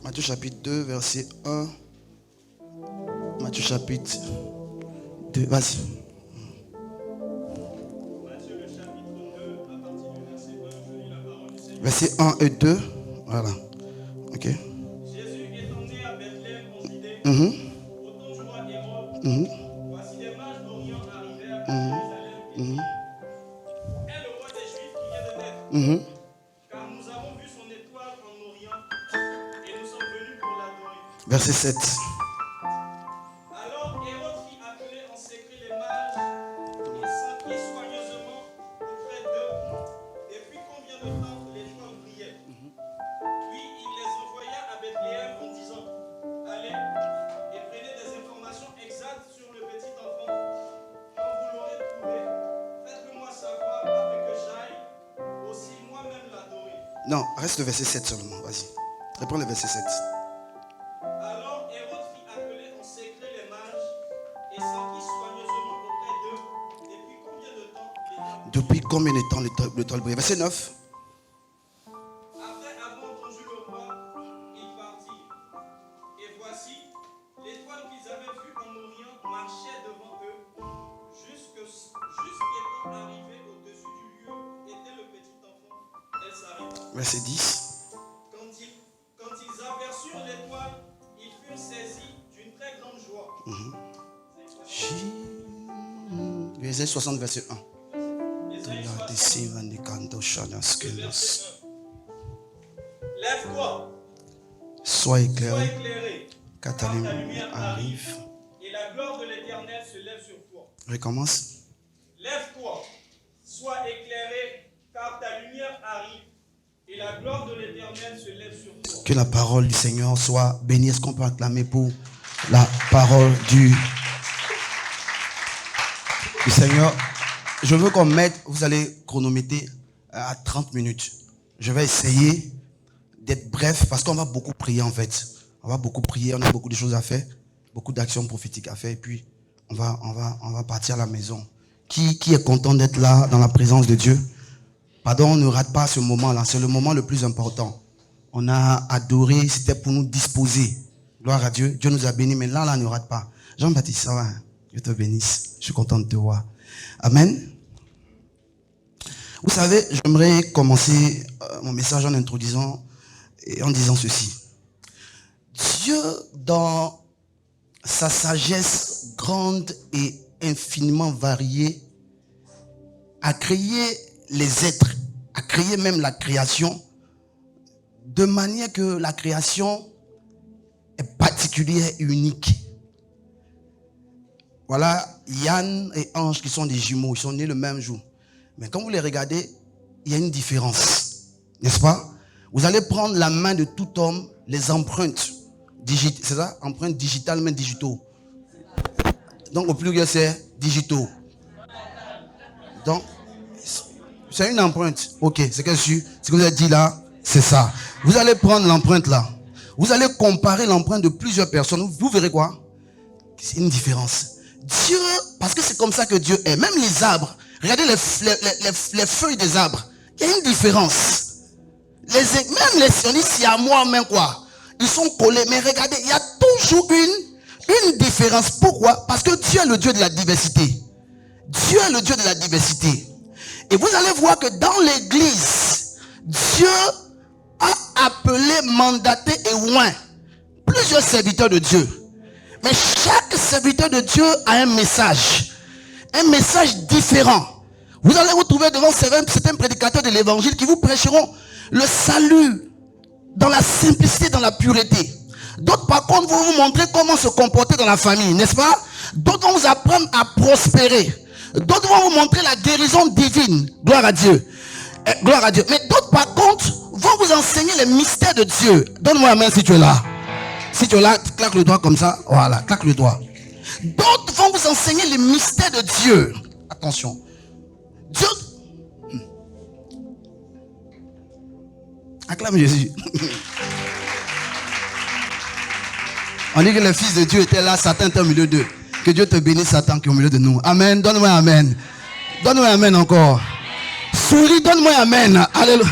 Matthieu chapitre 2, verset 1. Matthieu chapitre 2, vas-y. Matthieu le chapitre 2, à partir du verset 1, je lis la parole du Seigneur. Verset 1 et 2. Voilà. Ok. Jésus étant né à Bethléem en Judée, au temps du roi Hérode, voici des mages d'Orient arrivèrent à Jérusalem et dirent, est le roi des Juifs qui vient de naître, car nous avons vu son étoile en Orient et nous sommes venus pour l'adorer. Verset 7. Alors Hérode fit appeler en secret les mages et s'enquit soigneusement auprès d'eux, et puis combien de temps l'étoile brillait. Puis il les envoya à Bethléem en disant, allez et prenez des informations exactes sur le petit enfant. Quand vous l'aurez trouvé, faites-le-moi savoir afin que j'aille aussi moi-même l'adorer. Non, reste le verset 7 seulement. Vas-y. Reprends le verset 7. Alors Hérode fit appeler en secret les mages et s'enquit soigneusement auprès d'eux. Depuis combien de temps l'étoile Depuis combien de temps l'étoile brille? Verset 9. Après avoir entendu le roi, ils partirent. Et voici, l'étoile qu'ils avaient vue en Orient marchait devant eux, jusqu'étant arrivée au-dessus du lieu était le petit enfant. Elle s'arrêta. Verset 10. Quand ils aperçurent l'étoile, ils furent saisis d'une très grande joie. Verset 60, verset 1. Ésaïe 60, verset 1. Lève-toi, Sois éclairé, éclairé, car car ta ta lumière arrive. et la gloire de l'Éternel se lève sur toi. Recommence. Lève-toi, sois éclairé, car ta lumière arrive, et la gloire de l'Éternel se lève sur toi. Que la parole du Seigneur soit bénie. Est-ce qu'on peut acclamer pour la parole du Seigneur? Je veux qu'on mette, vous allez chronométrer à 30 minutes. Je vais essayer d'être bref parce qu'on va beaucoup prier en fait. On va beaucoup prier, on a beaucoup de choses à faire, beaucoup d'actions prophétiques à faire et puis on va partir à la maison. Qui est content d'être là dans la présence de Dieu? Pardon, ne rate pas ce moment-là, c'est le moment le plus important. On a adoré, c'était pour nous disposer. Gloire à Dieu, Dieu nous a bénis, mais là, ne rate pas. Jean-Baptiste, ça va, hein? Dieu te bénisse, je suis content de te voir. Amen. Vous savez, j'aimerais commencer mon message en introduisant et en disant ceci. Dieu, dans sa sagesse grande et infiniment variée, a créé les êtres, a créé même la création, de manière que la création est particulière et unique. Voilà Yann et Ange qui sont des jumeaux, ils sont nés le même jour. Mais quand vous les regardez, il y a une différence, n'est-ce pas? Vous allez prendre la main de tout homme, les empreintes digitales, c'est ça? Empreintes digitales, mais digitaux. Donc au pluriel c'est digitaux. Donc c'est une empreinte. Ok, c'est ce que vous avez dit là, c'est ça. Vous allez prendre l'empreinte là. Vous allez comparer l'empreinte de plusieurs personnes. Vous verrez quoi? C'est une différence. Dieu, parce que c'est comme ça que Dieu est. Même les arbres, regardez les feuilles des arbres. Il y a une différence. Même les sionistes, c'est à moi même quoi. Ils sont collés. Mais regardez, il y a toujours une différence. Pourquoi? Parce que Dieu est le Dieu de la diversité. Dieu est le Dieu de la diversité. Et vous allez voir que dans l'église, Dieu a appelé, mandaté et oint plusieurs serviteurs de Dieu. Mais chaque serviteur de Dieu a un message différent. Vous allez vous trouver devant certains prédicateurs de l'évangile qui vous prêcheront le salut dans la simplicité, dans la pureté. D'autres par contre vont vous montrer comment se comporter dans la famille, n'est-ce pas? D'autres vont vous apprendre à prospérer. D'autres vont vous montrer la guérison divine. Gloire à Dieu. Gloire à Dieu. Mais d'autres par contre vont vous enseigner les mystères de Dieu. Donne-moi la main si tu es là. Si tu es là, claque le doigt comme ça. Voilà, claque le doigt. D'autres vont vous enseigner les mystères de Dieu. Attention. Dieu. Acclame Jésus. On dit que les fils de Dieu étaient là, Satan était au milieu d'eux. Que Dieu te bénisse, Satan, qui est au milieu de nous. Amen. Donne-moi un amen. Donne-moi un amen encore. Souris, donne-moi un amen. Alléluia.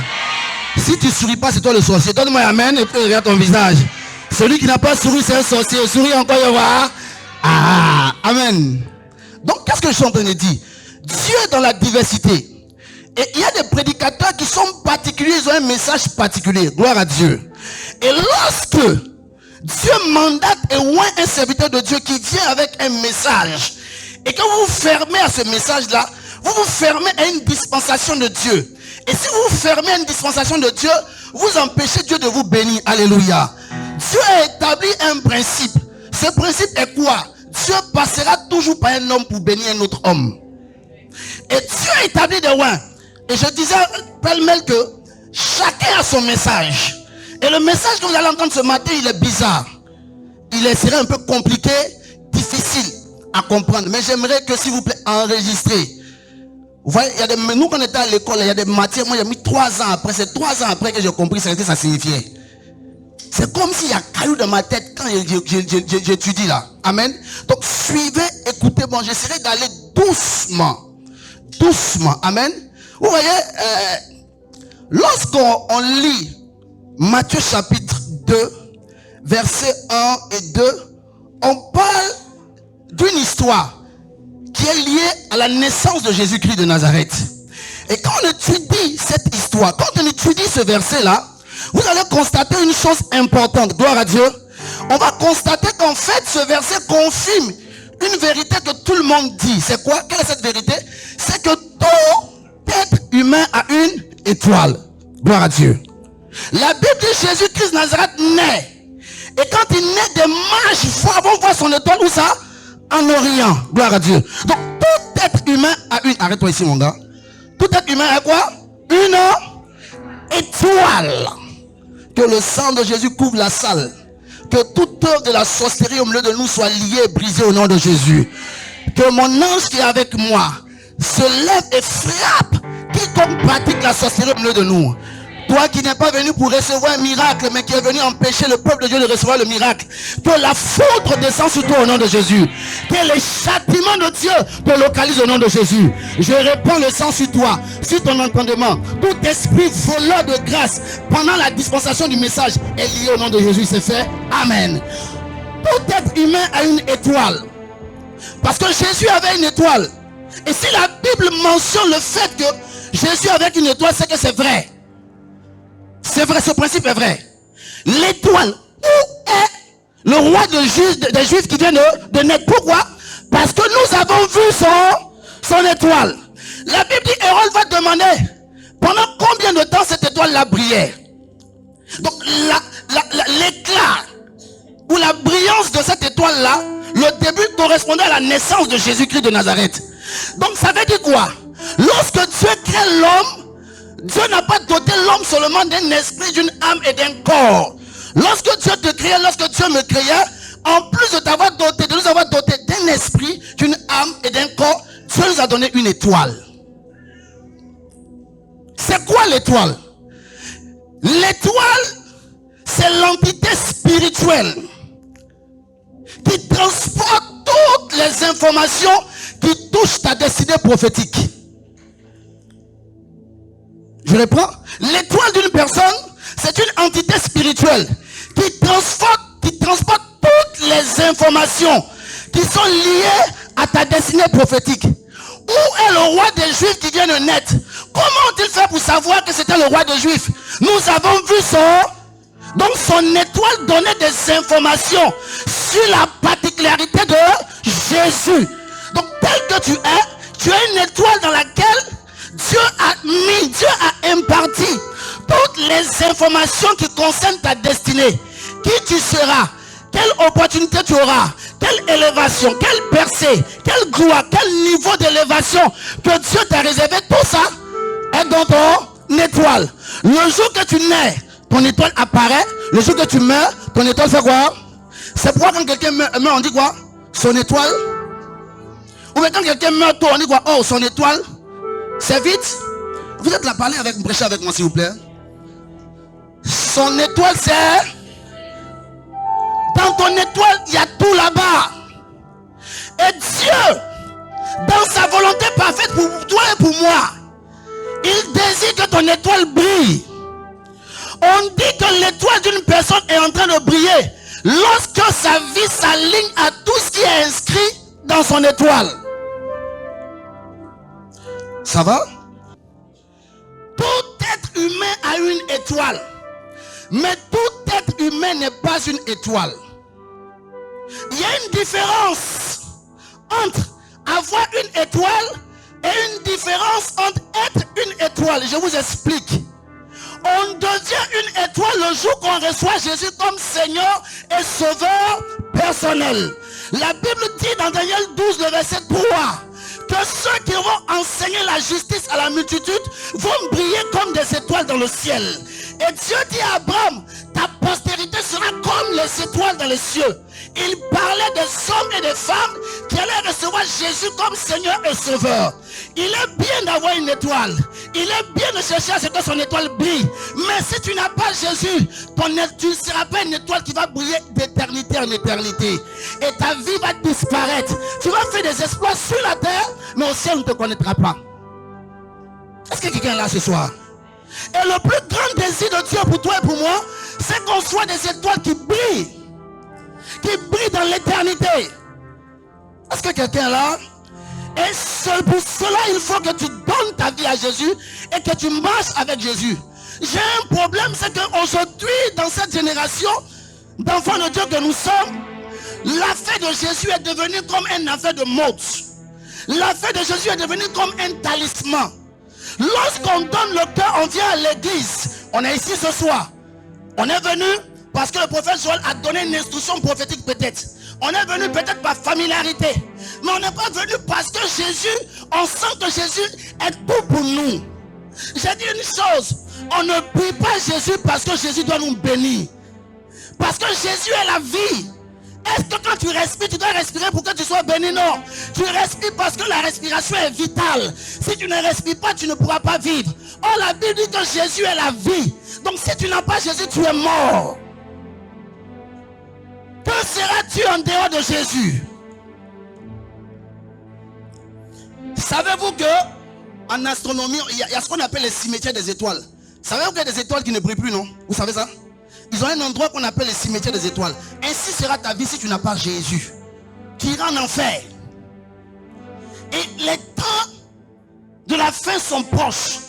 Si tu ne souris pas, c'est toi le sorcier. Donne-moi un amen et puis regarde ton visage. Celui qui n'a pas souri, c'est un sorcier. Souris encore, il va. Ah, amen. Donc, qu'est-ce que je suis en train de dire? Dieu est dans la diversité. Et il y a des prédicateurs qui sont particuliers, ils ont un message particulier. Gloire à Dieu. Et lorsque Dieu mandate et oint un serviteur de Dieu qui vient avec un message, et que vous vous fermez à ce message-là, vous vous fermez à une dispensation de Dieu. Et si vous vous fermez à une dispensation de Dieu, vous empêchez Dieu de vous bénir. Alléluia. Dieu a établi un principe. Ce principe est quoi? Dieu passera toujours par un homme pour bénir un autre homme. Et Dieu a établi des lois. Et je disais pêle-mêle que chacun a son message. Et le message que vous allez entendre ce matin, il est bizarre. Il serait un peu compliqué, difficile à comprendre. Mais j'aimerais que, s'il vous plaît, enregistrer. Vous voyez, il y a des, nous, quand on était à l'école, il y a des matières. Moi, j'ai mis 3 ans après. C'est 3 ans après que j'ai compris ce que ça signifiait. C'est comme s'il y a un caillou dans ma tête quand j'étudie là. Amen. Donc, suivez, écoutez. Bon, j'essaierai d'aller doucement. Doucement. Amen. Vous voyez, lorsqu'on lit Matthieu chapitre 2, versets 1 et 2, on parle d'une histoire qui est liée à la naissance de Jésus-Christ de Nazareth. Et quand on étudie cette histoire, quand on étudie ce verset-là, vous allez constater une chose importante. Gloire à Dieu. On va constater qu'en fait, ce verset confirme une vérité que tout le monde dit. C'est quoi? Quelle est cette vérité? C'est que tout être humain a une étoile. Gloire à Dieu. La Bible dit Jésus-Christ de Nazareth naît. Et quand il naît, des mages vont voir son étoile. Où ça? En Orient. Gloire à Dieu. Donc tout être humain a une... Arrête-toi ici mon gars. Tout être humain a quoi? Une étoile. Que le sang de Jésus couvre la salle. Que toute œuvre de la sorcellerie au milieu de nous soit liée et brisée au nom de Jésus. Que mon ange qui est avec moi se lève et frappe quiconque pratique la sorcellerie au milieu de nous. Toi qui n'es pas venu pour recevoir un miracle, mais qui est venu empêcher le peuple de Dieu de recevoir le miracle. Que la foudre descende sur toi au nom de Jésus. Que les châtiments de Dieu te localisent au nom de Jésus. Je répands le sang sur toi, sur ton entendement. Tout esprit voleur de grâce pendant la dispensation du message est lié au nom de Jésus. C'est fait. Amen. Tout être humain a une étoile. Parce que Jésus avait une étoile. Et si la Bible mentionne le fait que Jésus avait une étoile, c'est que c'est vrai. C'est vrai, ce principe est vrai. L'étoile, où est le roi des Juifs qui vient de naître? Pourquoi? Parce que nous avons vu son étoile. La Bible dit, Hérode va demander pendant combien de temps cette étoile-là brillait. Donc l'éclat ou la brillance de cette étoile-là, le début correspondait à la naissance de Jésus-Christ de Nazareth. Donc ça veut dire quoi? Lorsque Dieu crée l'homme, Dieu n'a pas doté l'homme seulement d'un esprit, d'une âme et d'un corps. Lorsque Dieu te créait, lorsque Dieu me créait, en plus de t'avoir doté, de nous avoir doté d'un esprit, d'une âme et d'un corps, Dieu nous a donné une étoile. C'est quoi l'étoile? L'étoile, c'est l'entité spirituelle qui transporte toutes les informations qui touchent ta destinée prophétique. Je reprends. L'étoile d'une personne, c'est une entité spirituelle qui transporte toutes les informations qui sont liées à ta destinée prophétique. Où est le roi des Juifs qui vient de naître? Comment ont-ils fait pour savoir que c'était le roi des Juifs? Nous avons vu son étoile donnait des informations sur la particularité de Jésus. Donc tel que tu as une étoile dans laquelle Dieu a imparti toutes les informations qui concernent ta destinée. Qui tu seras, quelle opportunité tu auras, quelle élévation, quelle percée, quelle gloire, quel niveau d'élévation que Dieu t'a réservé, tout ça est dans ton étoile. Le jour que tu nais, ton étoile apparaît. Le jour que tu meurs, ton étoile fait quoi? C'est pourquoi quand quelqu'un meurt, on dit quoi? Son étoile. Ou bien quand quelqu'un meurt, on dit quoi? Oh, son étoile. C'est vite. Vous êtes là, parlez avec, prêchez avec moi s'il vous plaît. Son étoile, c'est... Dans ton étoile, il y a tout là-bas. Et Dieu, dans sa volonté parfaite pour toi et pour moi, il désire que ton étoile brille. On dit que l'étoile d'une personne est en train de briller lorsque sa vie s'aligne à tout ce qui est inscrit dans son étoile. Ça va? Tout être humain a une étoile. Mais tout être humain n'est pas une étoile. Il y a une différence entre avoir une étoile et une différence entre être une étoile. Je vous explique. On devient une étoile le jour qu'on reçoit Jésus comme Seigneur et Sauveur personnel. La Bible dit dans Daniel 12, le verset 3, que ceux qui vont enseigner la justice à la multitude vont briller comme des étoiles dans le ciel. Et Dieu dit à Abraham, ta postérité sera comme les étoiles dans les cieux. Il parlait des hommes et des femmes qui allaient recevoir Jésus comme Seigneur et Sauveur. Il est bien d'avoir une étoile. Il est bien de chercher à ce que son étoile brille. Mais si tu n'as pas Jésus, tu ne seras pas une étoile qui va briller d'éternité en éternité. Et ta vie va disparaître. Tu vas faire des exploits sur la terre, mais au ciel on ne te connaîtra pas. Est-ce que quelqu'un est là ce soir? Et le plus grand désir de Dieu pour toi et pour moi, c'est qu'on soit des étoiles qui brillent dans l'éternité. Est-ce que quelqu'un est là? Et pour cela, il faut que tu donnes ta vie à Jésus et que tu marches avec Jésus. J'ai un problème, c'est qu'aujourd'hui, dans cette génération d'enfants de Dieu que nous sommes, l'affaire de Jésus est devenue comme une affaire de mode. L'affaire de Jésus est devenue comme un talisman. Lorsqu'on donne le cœur, on vient à l'église. On est ici ce soir. On est venu parce que le prophète Joël a donné une instruction prophétique peut-être. On est venu peut-être par familiarité. Mais on n'est pas venu parce que Jésus, on sent que Jésus est tout pour nous. J'ai dit une chose, on ne prie pas Jésus parce que Jésus doit nous bénir. Parce que Jésus est la vie. Est-ce que quand tu respires, tu dois respirer pour que tu sois béni? Non. Tu respires parce que la respiration est vitale. Si tu ne respires pas, tu ne pourras pas vivre. Or, la Bible dit que Jésus est la vie. Donc si tu n'as pas Jésus, tu es mort. Que seras-tu en dehors de Jésus? Savez-vous que en astronomie, il y a ce qu'on appelle les cimetières des étoiles. Savez-vous qu'il y a des étoiles qui ne brillent plus, non? Vous savez ça? Ils ont un endroit qu'on appelle les cimetières des étoiles. Ainsi sera ta vie si tu n'as pas Jésus. Tu iras en enfer. Et les temps de la fin sont proches.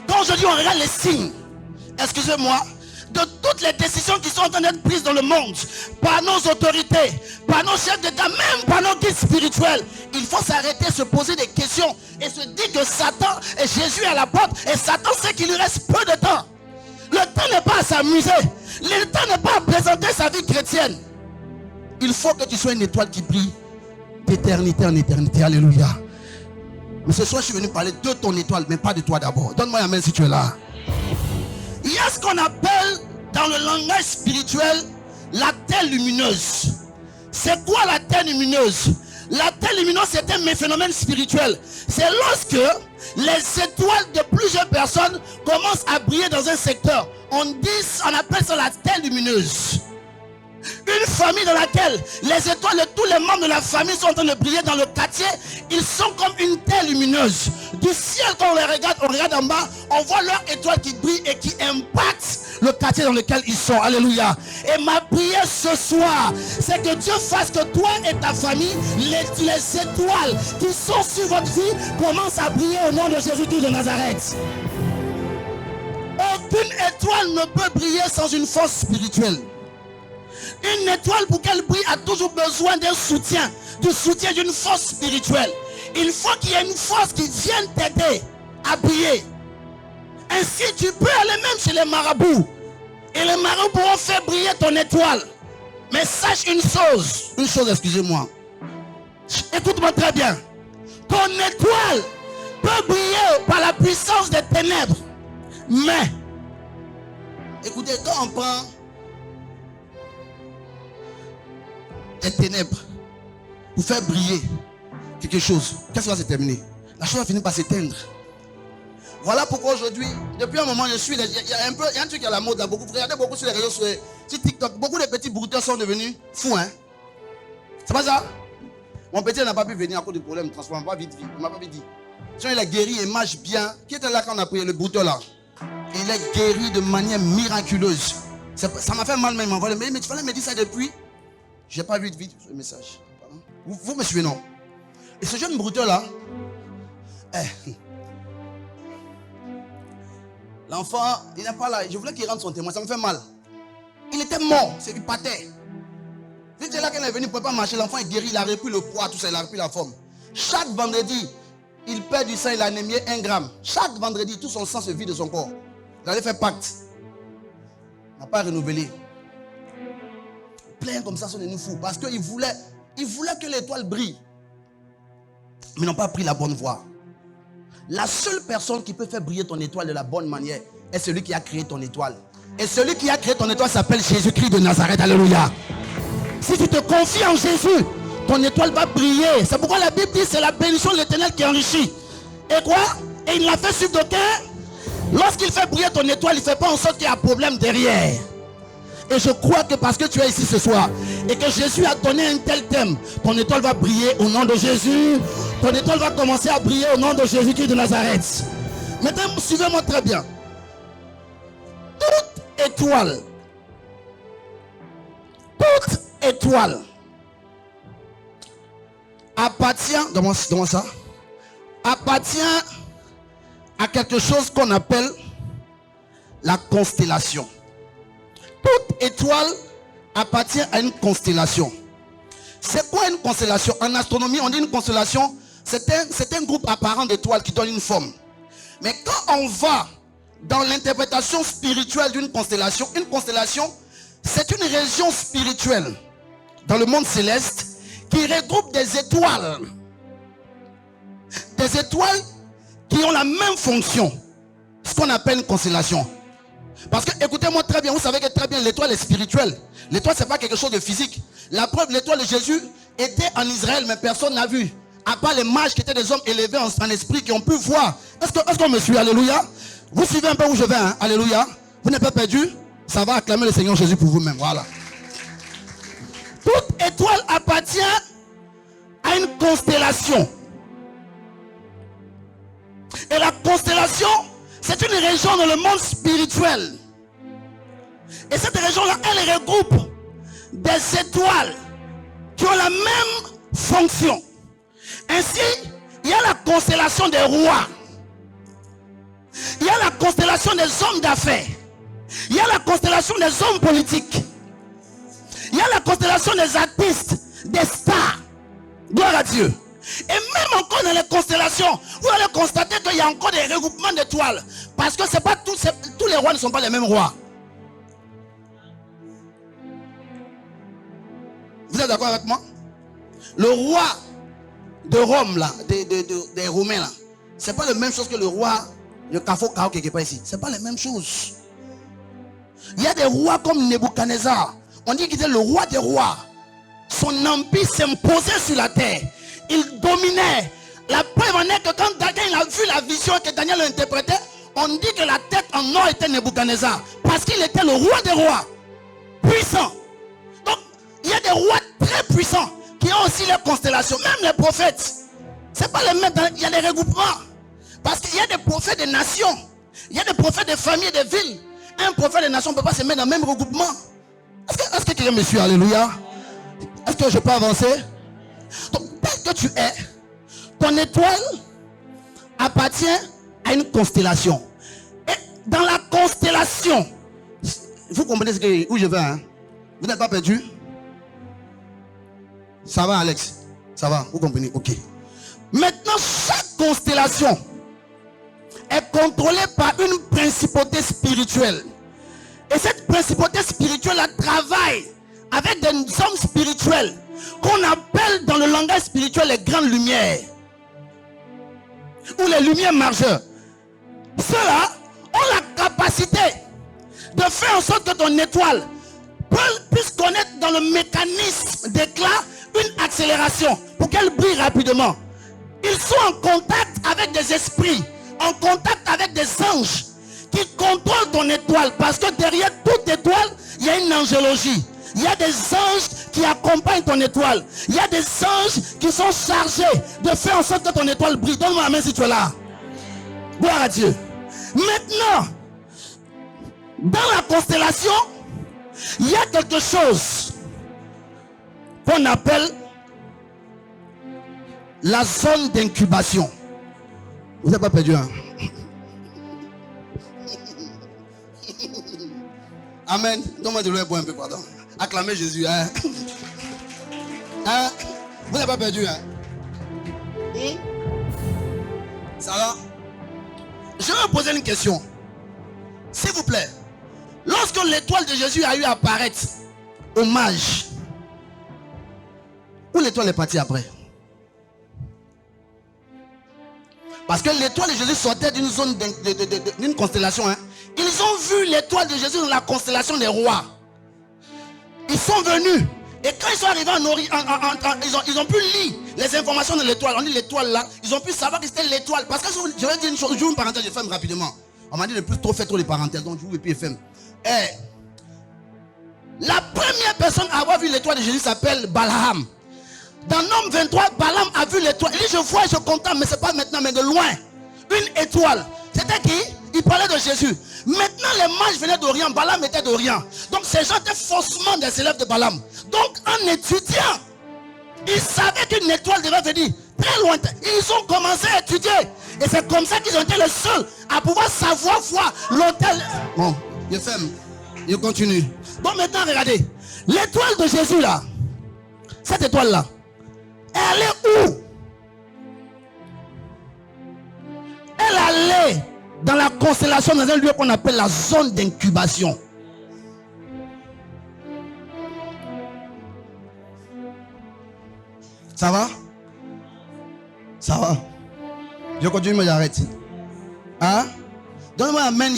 Quand aujourd'hui on regarde les signes, excusez-moi, de toutes les décisions qui sont en train d'être prises dans le monde, par nos autorités, par nos chefs d'État, même par nos guides spirituels, il faut s'arrêter, se poser des questions et se dire que Satan et Jésus est à la porte et Satan sait qu'il lui reste peu de temps. Le temps n'est pas à s'amuser. Le temps n'est pas à présenter sa vie chrétienne. Il faut que tu sois une étoile qui brille d'éternité en éternité. Alléluia. Mais ce soir, je suis venu parler de ton étoile, mais pas de toi d'abord. Donne-moi la main si tu es là. Il y a ce qu'on appelle dans le langage spirituel la terre lumineuse. C'est quoi la terre lumineuse? La terre lumineuse, c'est un phénomène spirituel. C'est lorsque les étoiles de plusieurs personnes commencent à briller dans un secteur. On appelle ça la terre lumineuse. Une famille dans laquelle les étoiles de tous les membres de la famille sont en train de briller dans le quartier, ils sont comme une terre lumineuse. Du ciel, quand on les regarde, on regarde en bas, on voit leurs étoiles qui brillent et qui impactent le quartier dans lequel ils sont. Alléluia. Et ma prière ce soir, c'est que Dieu fasse que toi et ta famille, les étoiles qui sont sur votre vie commencent à briller au nom de Jésus-Christ de Nazareth. Aucune étoile ne peut briller sans une force spirituelle. Une étoile, pour qu'elle brille, a toujours besoin d'un soutien, du soutien d'une force spirituelle. Il faut qu'il y ait une force qui vienne t'aider à briller. Ainsi, tu peux aller même chez les marabouts. Et les marabouts pourront faire briller ton étoile. Mais sache une chose, excusez-moi. Écoute-moi très bien. Ton étoile peut briller par la puissance des ténèbres. Mais, écoutez, quand on prend des ténèbres pour faire briller quelque chose, qu'est-ce qui va se terminer? La chose va finir par s'éteindre. Voilà pourquoi aujourd'hui, depuis un moment, il y a un truc à la mode là, regardez beaucoup sur les réseaux, sur TikTok, beaucoup de petits brouteurs sont devenus fous, hein. C'est pas ça? Mon petit n'a pas pu venir à cause du problème de transport, il m'a pas dit. Si il est guéri, il marche bien. Qui était là quand on a prié le brouteur là? Il est guéri de manière miraculeuse. Ça m'a fait mal, mais il m'a envoyé. Mais tu fallait me dire ça depuis. Je n'ai pas vu de vite ce message. Vous me suivez, non? Et ce jeune brouteur là, l'enfant, il n'est pas là. Je voulais qu'il rende son témoin, ça me fait mal. Il était mort, c'est du pâté. Vite là qu'elle est venue, il ne pouvait pas marcher. L'enfant est guéri, il a repris le poids, tout ça, il a repris la forme. Chaque vendredi, il perd du sang, il a anémié 1 gramme. Chaque vendredi, tout son sang se vide de son corps. Il allait faire pacte. Il n'a pas renouvelé. Plein comme ça, ça nous fout. Parce qu'il voulait que l'étoile brille. Mais ils n'ont pas pris la bonne voie. La seule personne qui peut faire briller ton étoile de la bonne manière est celui qui a créé ton étoile. Et celui qui a créé ton étoile s'appelle Jésus-Christ de Nazareth. Alléluia. Si tu te confies en Jésus, ton étoile va briller. C'est pourquoi la Bible dit c'est la bénédiction de l'Éternel qui enrichit. Et quoi? Et il l'a fait sur d'aucuns. Lorsqu'il fait briller ton étoile, il ne fait pas en sorte qu'il y a un problème derrière. Et je crois que parce que tu es ici ce soir et que Jésus a donné un tel thème, ton étoile va briller au nom de Jésus. Ton étoile va commencer à briller au nom de Jésus-Christ de Nazareth. Maintenant, suivez-moi très bien. Toute étoile appartient, comment ça? Appartient à quelque chose qu'on appelle la constellation. Toute étoile appartient à une constellation. C'est quoi une constellation? En astronomie, on dit une constellation, c'est un groupe apparent d'étoiles qui donne une forme. Mais quand on va dans l'interprétation spirituelle d'une constellation, une constellation, c'est une région spirituelle dans le monde céleste qui regroupe des étoiles. Des étoiles qui ont la même fonction. Ce qu'on appelle une constellation. Parce que, écoutez-moi très bien, vous savez que très bien, l'étoile est spirituelle. L'étoile, ce n'est pas quelque chose de physique. La preuve, l'étoile de Jésus était en Israël, mais personne n'a vu. À part les mages qui étaient des hommes élevés en esprit, qui ont pu voir. Est-ce qu'on me suit? Alléluia. Vous suivez un peu où je vais, hein? Alléluia. Vous n'êtes pas perdu? Ça va acclamer le Seigneur Jésus pour vous-même. Voilà. Toute étoile appartient à une constellation. Et la constellation, c'est une région dans le monde spirituel. Et cette région-là, elle regroupe des étoiles qui ont la même fonction. Ainsi, il y a la constellation des rois. Il y a la constellation des hommes d'affaires. Il y a la constellation des hommes politiques. Il y a la constellation des artistes, des stars. Gloire à Dieu. Et même encore dans les constellations, vous allez constater qu'il y a encore des regroupements d'étoiles. Parce que c'est pas tous les rois ne sont pas les mêmes rois. Vous êtes d'accord avec moi? Le roi de Rome, là, des Romains, là, c'est pas la même chose que le roi de Kafo-Kao qui est pas ici. C'est pas la même chose. Il y a des rois comme Nebuchadnezzar. On dit qu'il était le roi des rois. Son empire s'imposait sur la terre. Il dominait. La preuve en est que quand Daniel a vu la vision que Daniel interprétait, on dit que la tête en or était Nebuchadnezzar. Parce qu'il était le roi des rois. Puissant. Donc, il y a des rois très puissants qui ont aussi les constellations. Même les prophètes. C'est pas les mêmes. Il y a des regroupements. Parce qu'il y a des prophètes des nations. Il y a des prophètes des familles et des villes. Un prophète des nations ne peut pas se mettre dans le même regroupement. Est-ce que quelqu'un me suit? Alléluia. Est-ce que je peux avancer? Donc, tel que tu es, ton étoile appartient à une constellation. Et dans la constellation, vous comprenez où je vais, hein? Vous n'êtes pas perdu? Ça va, Alex? Ça va? Vous comprenez? Ok. Maintenant, chaque constellation est contrôlée par une principauté spirituelle. Et cette principauté spirituelle travaille avec des hommes spirituels qu'on appelle dans le langage spirituel les grandes lumières ou les lumières majeures. Ceux-là ont la capacité de faire en sorte que ton étoile puisse connaître dans le mécanisme d'éclat une accélération pour qu'elle brille rapidement. Ils sont en contact avec des esprits, en contact avec des anges qui contrôlent ton étoile, parce que derrière toute étoile il y a une angélogie. Il y a des anges qui accompagnent ton étoile. Il y a des anges qui sont chargés de faire en sorte que ton étoile brille. Donne-moi la main si tu es là. Gloire à Dieu. Maintenant, dans la constellation, Il y a quelque chose qu'on appelle la zone d'incubation. Vous n'avez pas perdu, hein? Amen. Donne-moi de l'eau un peu, pardon. Acclamez Jésus, hein? Hein? Vous n'avez pas perdu, hein? Ça va? Je vais vous poser une question. S'il vous plaît. Lorsque l'étoile de Jésus a eu à apparaître au mage, où l'étoile est partie après? Parce que l'étoile de Jésus sortait d'une zone, d'une constellation. Hein. Ils ont vu l'étoile de Jésus dans la constellation des rois. Ils sont venus. Et quand ils sont arrivés en Orient, ils ont pu lire les informations de l'étoile. On dit l'étoile là. Ils ont pu savoir que c'était l'étoile. Parce que je vais dire une chose, je vous une parenthèse, je ferme rapidement. On m'a dit de plus trop faire trop les parenthèses. Donc je vous et puis FM. La première personne à avoir vu l'étoile de Jésus s'appelle Balaam. Dans Nombre 23, Balaam a vu l'étoile. Il dit je vois et je contemple, mais ce n'est pas maintenant, mais de loin. Une étoile. C'était qui? Il parlait de Jésus. Maintenant les mages venaient d'Orient, Balaam était d'Orient. Donc ces gens étaient faussement des élèves de Balaam. Donc en étudiant, ils savaient qu'une étoile devait venir très lointain. Ils ont commencé à étudier. Et c'est comme ça qu'ils ont été les seuls à pouvoir savoir voir l'autel. Bon, je ferme. Je continue. Bon, maintenant regardez. L'étoile de Jésus là. Cette étoile là. Elle est où? Elle allait dans la constellation, dans un lieu qu'on appelle la zone d'incubation. Ça va? Ça va? Je continue, mais j'arrête. Hein? Donne-moi un amen.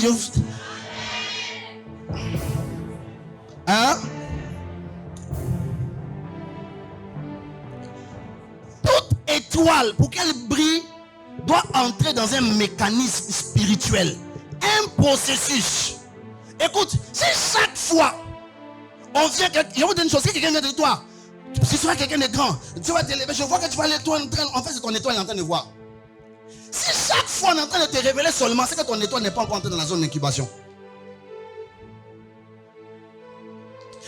Hein? Toute étoile, pour qu'elle brille, doit entrer dans un mécanisme spirituel, un processus. Écoute, si chaque fois on vient, je vous dis une chose, si quelqu'un vient de toi, si tu vois quelqu'un de grand, tu vas t'élever, je vois que tu vas l'étoile en train, en fait c'est ton étoile est en train de voir. Si chaque fois on est en train de te révéler seulement, c'est que ton étoile n'est pas encore entrée dans la zone d'incubation.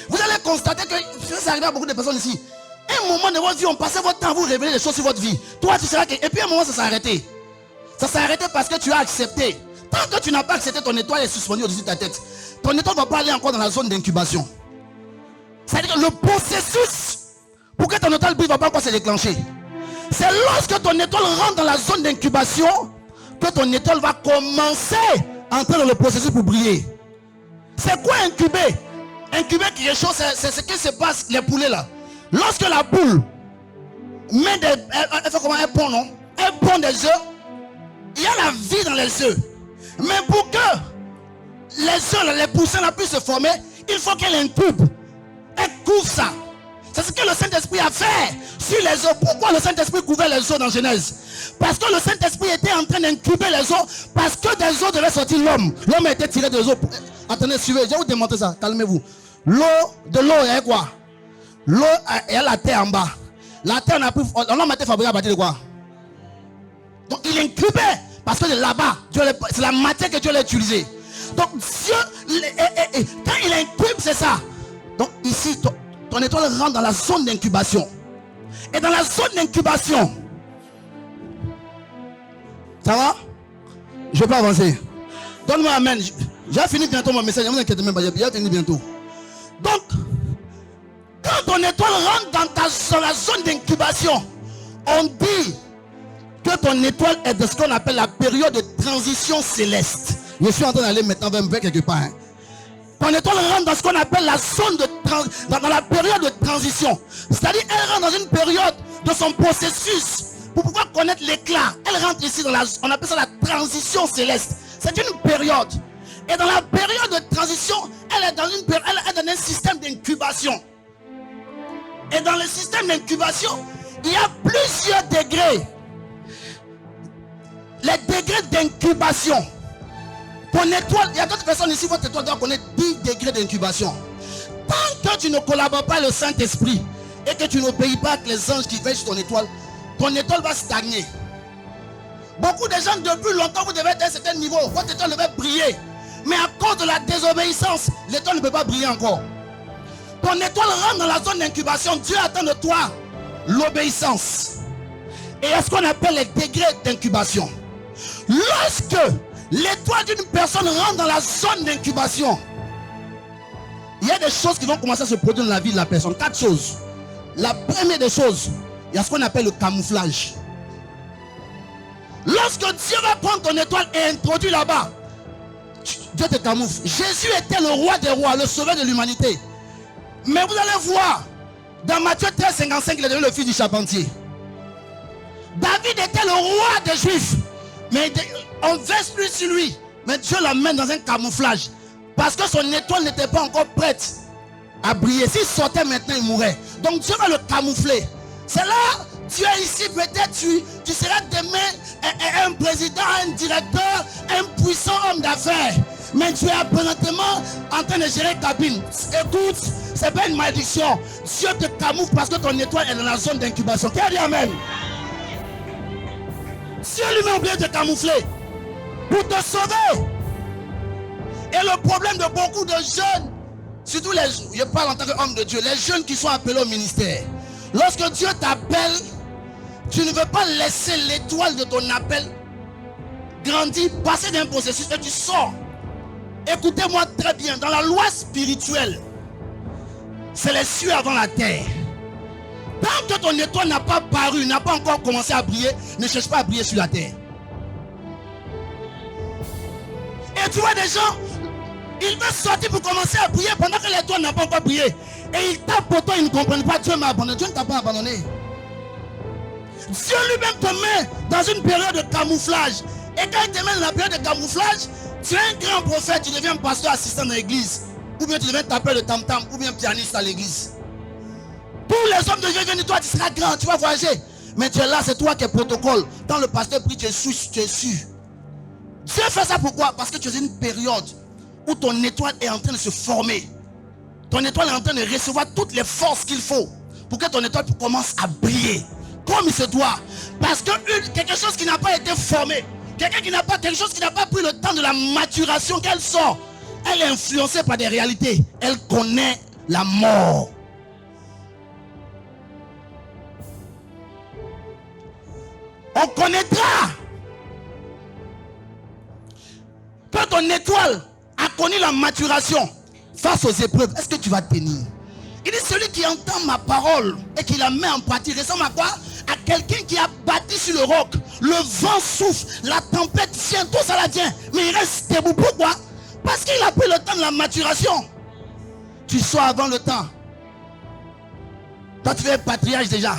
Vous allez constater que ça arrive à beaucoup de personnes ici. Un moment de votre vie, on passait votre temps à vous révéler des choses sur votre vie. Toi, tu seras que... Et puis un moment, ça s'est arrêté. Ça s'est arrêté parce que tu as accepté. Tant que tu n'as pas accepté, ton étoile est suspendue au-dessus de ta tête. Ton étoile ne va pas aller encore dans la zone d'incubation. C'est-à-dire que le processus pour que ton étoile brille ne va pas encore se déclencher. C'est lorsque ton étoile rentre dans la zone d'incubation que ton étoile va commencer à entrer dans le processus pour briller. C'est quoi incuber? Incuber quelque chose, c'est ce qui se passe, les poulets là. Lorsque la poule met des... Elle fait comment? Elle pond, non? Elle pond des œufs. Il y a la vie dans les œufs. Mais pour que les œufs, les poussins là puissent se former, il faut qu'elle incube. Elle couvre ça. C'est ce que le Saint-Esprit a fait sur les œufs. Pourquoi le Saint-Esprit couvrait les œufs dans Genèse? Parce que le Saint-Esprit était en train d'incuber les œufs. Parce que des œufs devaient sortir l'homme. L'homme a été tiré des œufs. Attendez, suivez. Je vais vous démontrer ça. Calmez-vous. De l'eau, il y a quoi? L'eau et la terre en bas. La terre, l'homme a été fabriqué à partir de quoi? Donc il incubait. Parce que là-bas, c'est la matière que Dieu l'a utilisée. Donc Dieu, quand il incube, c'est ça. Donc ici, ton étoile rentre dans la zone d'incubation. Et dans la zone d'incubation, ça va? Je peux avancer. Donne-moi amen. J'ai fini bientôt mon message. Ne vous inquiétez même pas, j'ai fini bientôt. Donc, quand ton étoile rentre dans la zone d'incubation, on dit que ton étoile est de ce qu'on appelle la période de transition céleste. Je suis en train d'aller maintenant vers quelque part. Hein. Ton étoile rentre dans ce qu'on appelle la zone de dans la période de transition. C'est-à-dire elle rentre dans une période de son processus pour pouvoir connaître l'éclat. Elle rentre ici dans on appelle ça la transition céleste. C'est une période. Et dans la période de transition, elle est dans un système d'incubation. Et dans le système d'incubation, il y a plusieurs degrés. Les degrés d'incubation. Ton étoile, il y a d'autres personnes ici, votre étoile doit connaître 10 degrés d'incubation. Tant que tu ne collabores pas avec le Saint-Esprit et que tu n'obéis pas avec les anges qui veillent sur ton étoile va stagner. Beaucoup de gens depuis longtemps, vous devez être à un certain niveau. Votre étoile devait briller. Mais à cause de la désobéissance, l'étoile ne peut pas briller encore. ton étoile rentre dans la zone d'incubation, Dieu attend de toi l'obéissance. Et à ce qu'on appelle les degrés d'incubation. Lorsque l'étoile d'une personne rentre dans la zone d'incubation, il y a des choses qui vont commencer à se produire dans la vie de la personne. 4 choses. La première des choses, il y a ce qu'on appelle le camouflage. Lorsque Dieu va prendre ton étoile et introduire là-bas, Dieu te camoufle. Jésus était le roi des rois, le sauveur de l'humanité. Mais vous allez voir, dans Matthieu 13, 55, il est devenu le fils du charpentier. David était le roi des Juifs. Mais on verse plus sur lui. Mais Dieu l'amène dans un camouflage. Parce que son étoile n'était pas encore prête à briller. S'il sortait maintenant, il mourrait. Donc Dieu va le camoufler. C'est là, tu es ici, peut-être tu seras demain un président, un directeur, un puissant homme d'affaires. Mais tu es apparemment en train de gérer ta cabine. Écoute, c'est pas une malédiction. Dieu te camoufle parce que ton étoile est dans la zone d'incubation. Qui a dit amen? Dieu lui-même vient te camoufler pour te sauver. Et le problème de beaucoup de jeunes, surtout je parle en tant qu'homme de Dieu, les jeunes qui sont appelés au ministère, lorsque Dieu t'appelle, tu ne veux pas laisser l'étoile de ton appel grandir, passer d'un processus et tu sors. Écoutez-moi très bien, dans la loi spirituelle, c'est les cieux avant la terre. Tant que ton étoile n'a pas paru, n'a pas encore commencé à briller, ne cherche pas à briller sur la terre. Et tu vois des gens, ils veulent sortir pour commencer à briller pendant que l'étoile n'a pas encore brillé. Et ils tapent pour toi, ils ne comprennent pas. Dieu m'a abandonné. Dieu ne t'a pas abandonné. Dieu lui-même te met dans une période de camouflage. Et quand il te met dans la période de camouflage, tu es un grand prophète, tu deviens pasteur assistant dans l'église. Ou bien tu deviens tapeur de tam-tam, ou bien pianiste à l'église. Tous les hommes de Dieu viennent de toi, tu seras grand, tu vas voyager. Mais tu es là, c'est toi qui es protocole. Quand le pasteur prie, tu es su. Dieu fait ça pourquoi? Parce que tu es une période où ton étoile est en train de se former. Ton étoile est en train de recevoir toutes les forces qu'il faut pour que ton étoile commence à briller comme il se doit. Parce que quelque chose qui n'a pas été formé, quelque chose qui n'a pas pris le temps de la maturation qu'elle sort, elle est influencée par des réalités. Elle connaît la mort. On connaîtra que ton étoile a connu la maturation face aux épreuves. Est-ce que tu vas tenir? Il dit celui qui entend ma parole et qui la met en pratique ressemble à quoi? À quelqu'un qui a bâti sur le roc. Le vent souffle, la tempête vient, tout ça la vient, mais il reste debout. Pourquoi? Parce qu'il a pris le temps de la maturation. Tu sors avant le temps. Toi tu fais patriarche déjà.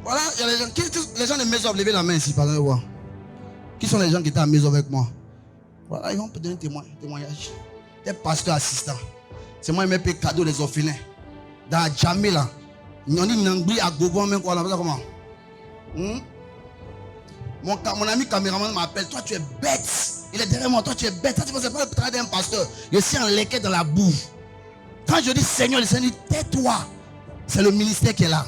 Voilà, il y a les gens. Les gens de Maison, levez la main ici, pardon, voir. Qui sont les gens qui étaient à Maison avec moi? Voilà, ils vont te donner un témoignage. T'es pasteur assistant. C'est moi qui mets cadeau des orphelins. Dans Djamé là. Ils ont dit Nangbi à Gogo, même quoi, là, comment? Mon ami caméraman m'appelle. Toi, tu es bête. Il est derrière moi. Toi, tu es bête. Ça, c'est pas le travail d'un pasteur. Je suis en léqué dans la boue. Quand je dis Seigneur, le Seigneur dit tais-toi. C'est le ministère qui est là.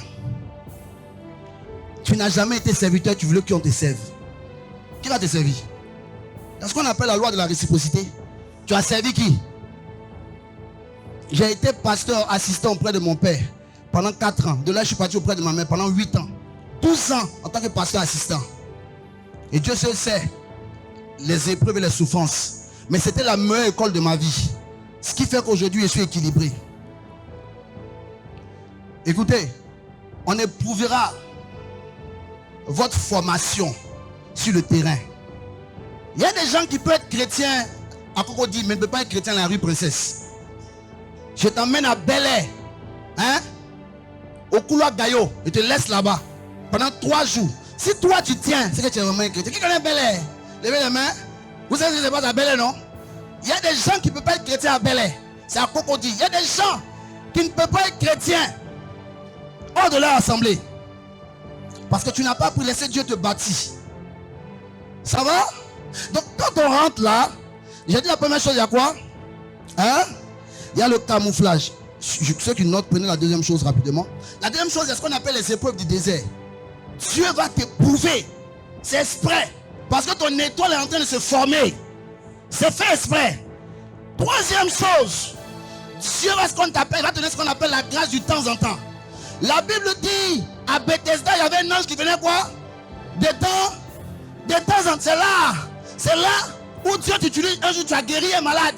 Tu n'as jamais été serviteur, tu voulais qu'on te serve. Qui va te servir? C'est ce qu'on appelle la loi de la réciprocité. Tu as servi qui? J'ai été pasteur assistant auprès de mon père pendant 4 ans. De là, je suis parti auprès de ma mère pendant 8 ans. 12 ans en tant que pasteur assistant. Et Dieu seul sait les épreuves et les souffrances. Mais c'était la meilleure école de ma vie. Ce qui fait qu'aujourd'hui, je suis équilibré. Écoutez, on éprouvera votre formation sur le terrain. Il y a des gens qui peuvent être chrétiens à Cocody, mais ne peuvent pas être chrétiens dans la rue Princesse. Je t'emmène à Bel Air, hein, au couloir Gaillot, et te laisse là-bas pendant 3 jours. Si toi tu tiens, c'est que tu es vraiment un chrétien. Qui connaît Bel Air? Levez les mains. Vous savez ce qui se passe à Bel Air, non? Il y a des gens qui ne peuvent pas être chrétiens à Bel Air. C'est à Cocody. Il y a des gens qui ne peuvent pas être chrétiens hors de leur assemblée. Parce que tu n'as pas pu laisser Dieu te bâtir. Ça va? Donc quand on rentre là, j'ai dit la première chose, il y a quoi? Hein? Il y a le camouflage. Ceux qui notent, prenez la deuxième chose rapidement. La deuxième chose, c'est ce qu'on appelle les épreuves du désert. Dieu va t'éprouver. C'est exprès. Parce que ton étoile est en train de se former. C'est fait exprès. Troisième chose, Dieu va te donner ce qu'on appelle la grâce du temps en temps. La Bible dit, à Bethesda, il y avait un ange qui venait quoi? De temps en temps. C'est là où Dieu t'utilise. Un jour, tu as guéri un malade.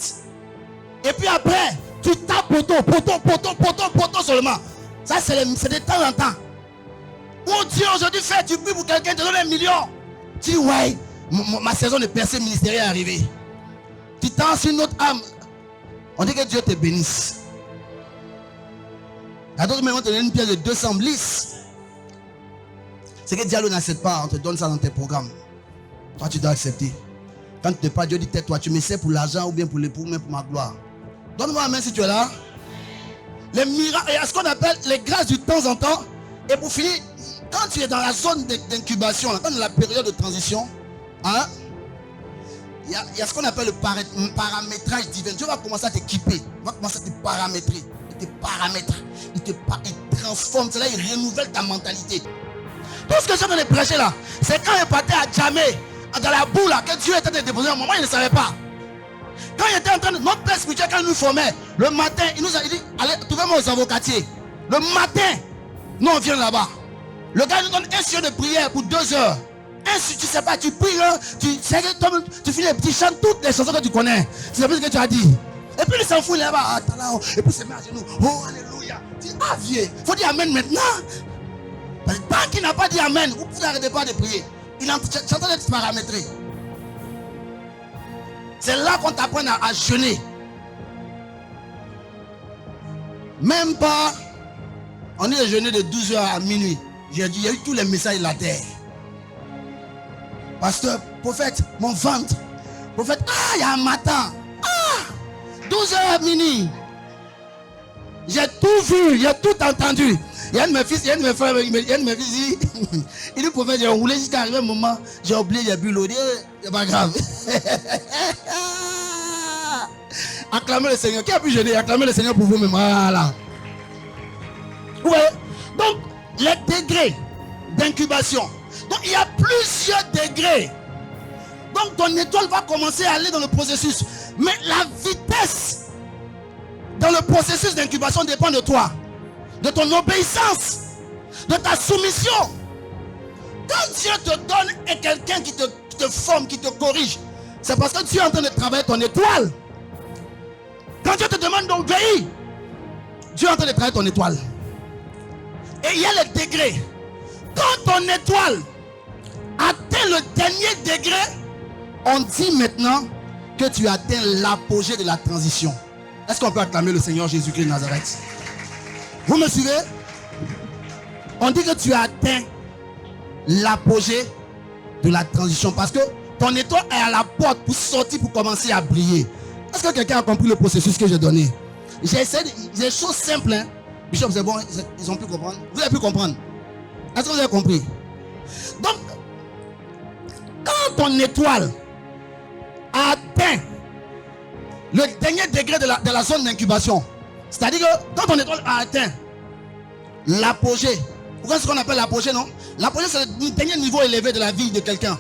Et puis après, tu tapes poteau seulement. Ça, c'est de temps en temps. Où Dieu aujourd'hui fait, tu pries pour quelqu'un, te donne 1 million. Tu dis, ouais, ma saison de percée ministérielle est arrivée. Tu tends sur une autre âme. On dit que Dieu te bénisse. À d'autres moments, on te donne une pièce de 200 lisses. C'est que Dieu n'accepte pas, on te donne ça dans tes programmes. Toi, tu dois accepter. Quand tu te parles, Dieu dit, tais-toi, tu me sers pour l'argent ou bien pour l'époux, même pour ma gloire. Donne-moi la main si tu es là. Les miracles, et à ce qu'on appelle les grâces du temps en temps. Et pour finir, quand tu es dans la zone d'incubation, quand dans la période de transition, hein, il y a ce qu'on appelle le paramétrage divin. Dieu va commencer à t'équiper. Il va commencer à te paramétrer. Il te paramètre. Il transforme. C'est là, il renouvelle ta mentalité. Tout ce que je suis en train de prêcher là, c'est quand il partait à jamais, dans la boue là, que Dieu était en train de déposer un moment, il ne savait pas. Quand il était en train de. Notre père spirituel, quand il nous formait, le matin, il nous a dit, allez, trouvez-moi aux avocatiers. Le matin, nous on vient là-bas. Le gars nous donne un sujet de prière pour 2 heures. Tu sais pas, tu pries, hein, tu finis les petits chants, toutes les chansons que tu connais. C'est ce que tu as dit. Et puis il s'en fout là-bas. Et puis il se met à genoux. Oh, alléluia. Tu dis, ah vieux, il faut dire amen maintenant. Parce que tant qu'il n'a pas dit amen, vous n'arrêtez pas de prier. Il est en train d'être paramétré. C'est là qu'on t'apprend à jeûner. Même pas, on est jeûné de 12h à minuit. J'ai dit, il y a eu tous les messages de la terre. Pasteur, prophète, mon ventre. Prophète, il y a un matin. 12h à minuit. J'ai tout vu, j'ai tout entendu. Il y a un de mes fils, il y a un de mes frères, il y a un de mes fils, il dit, prophète, j'ai roulé jusqu'à arriver un moment, j'ai oublié, j'ai bu l'eau. C'est pas grave. Acclamez le Seigneur. Qui a pu jeûner? Acclamez le Seigneur pour vous-même. Voilà. Ouais. Donc, les degrés d'incubation. Donc, il y a plusieurs degrés. Donc, ton étoile va commencer à aller dans le processus. Mais la vitesse dans le processus d'incubation dépend de toi, de ton obéissance, de ta soumission. Quand Dieu te donne et quelqu'un qui te forme, qui te corrige, c'est parce que Dieu est en train de travailler ton étoile. Quand Dieu te demande d'obéir, Dieu est en train de travailler ton étoile. Et il y a les degrés. Quand ton étoile atteint le dernier degré, on dit maintenant que tu atteins l'apogée de la transition. Est-ce qu'on peut acclamer le Seigneur Jésus-Christ de Nazareth? Vous me suivez? On dit que tu as atteint l'apogée de la transition parce que ton étoile est à la porte pour sortir, pour commencer à briller. Est-ce que quelqu'un a compris le processus que j'ai donné? J'ai essayé des choses simples. Hein? Bishop, c'est bon, ils ont pu comprendre. Vous avez pu comprendre? Est-ce que vous avez compris? Donc, quand ton étoile a atteint le dernier degré de la zone d'incubation, c'est-à-dire que quand ton étoile a atteint l'apogée, vous voyez ce qu'on appelle l'apogée, non? L'apogée, c'est le dernier niveau élevé de la vie de quelqu'un.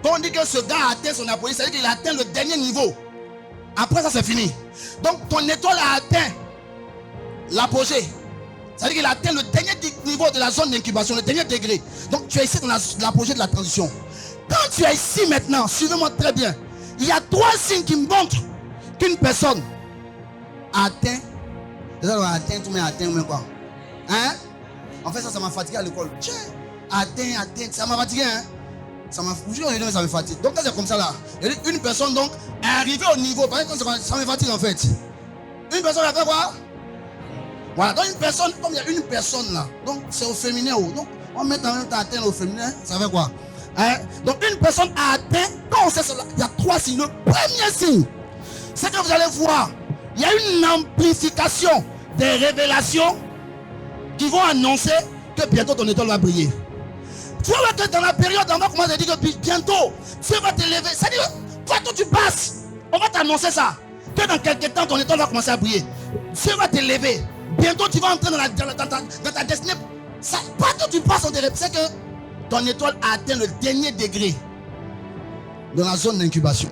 Quand on dit que ce gars a atteint son apogée, c'est-à-dire qu'il a atteint le dernier niveau. Après ça, c'est fini. Donc, ton étoile a atteint l'apogée. C'est-à-dire qu'il a atteint le dernier niveau de la zone d'incubation, le dernier degré. Donc, tu es ici dans l'apogée de la transition. Quand tu es ici maintenant, suivez-moi très bien. Il y a 3 signes qui me montrent qu'une personne a atteint. Atteint, quoi? Hein? En fait, ça m'a fatigué à l'école. Tiens, atteint, ça m'a fatigué, hein? Ça m'a fatigue. Donc, c'est comme ça là. Une personne donc est arrivée au niveau. Par exemple, ça me fatigue en fait. Une personne a fait quoi? Voilà. Donc, une personne, comme il y a une personne là, donc c'est au féminin. Donc, on met en même temps atteint au féminin, ça fait quoi? Hein? Donc, une personne a atteint. Quand on sait cela, il y a 3 signes. Le premier signe, c'est que vous allez voir, il y a une amplification des révélations qui vont annoncer que bientôt ton étoile va briller. Tu vois que dans la période, on va commencer à dire que bientôt, Dieu va te lever. C'est-à-dire, partout tu passes, on va t'annoncer ça. Que dans quelques temps, ton étoile va commencer à briller. Dieu va te lever. Bientôt, tu vas entrer dans ta destinée. Ça, partout tu passes, on te répète que ton étoile a atteint le dernier degré de la zone d'incubation.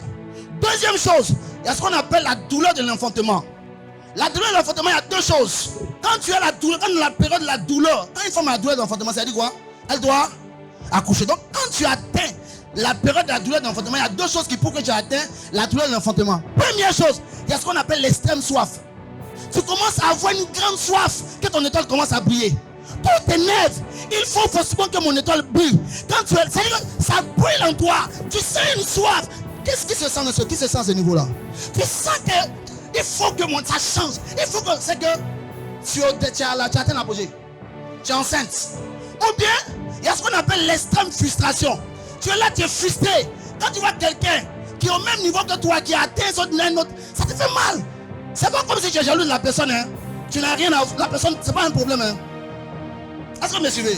Deuxième chose, il y a ce qu'on appelle la douleur de l'enfantement. La douleur de l'enfantement, il y a deux choses. Quand tu as la douleur, quand la période de la douleur, quand une femme a la douleur de l'enfantement, ça dit quoi? Elle doit accoucher. Donc quand tu atteins la période de la douleur de l'enfantement, il y a deux choses qui prouvent que tu as atteint la douleur de l'enfantement. Première chose, il y a ce qu'on appelle l'extrême soif. Tu commences à avoir une grande soif, que ton étoile commence à briller. Tout t'énerve. Il faut forcément que mon étoile brille. Quand tu es, ça brille en toi. Tu sens une soif. Qu'est-ce qui se sent à ce niveau-là? Tu sens que il faut que ça change. Il faut que c'est que tu atteins l'apogée. Tu es enceinte. Ou bien, il y a ce qu'on appelle l'extrême frustration. Tu es là, tu es frustré. Quand tu vois quelqu'un qui est au même niveau que toi, qui a atteint un autre, ça te fait mal. C'est pas comme si tu es jaloux de la personne. Hein. Tu n'as rien à... La personne, c'est pas un problème. Hein. Est-ce que vous me suivez?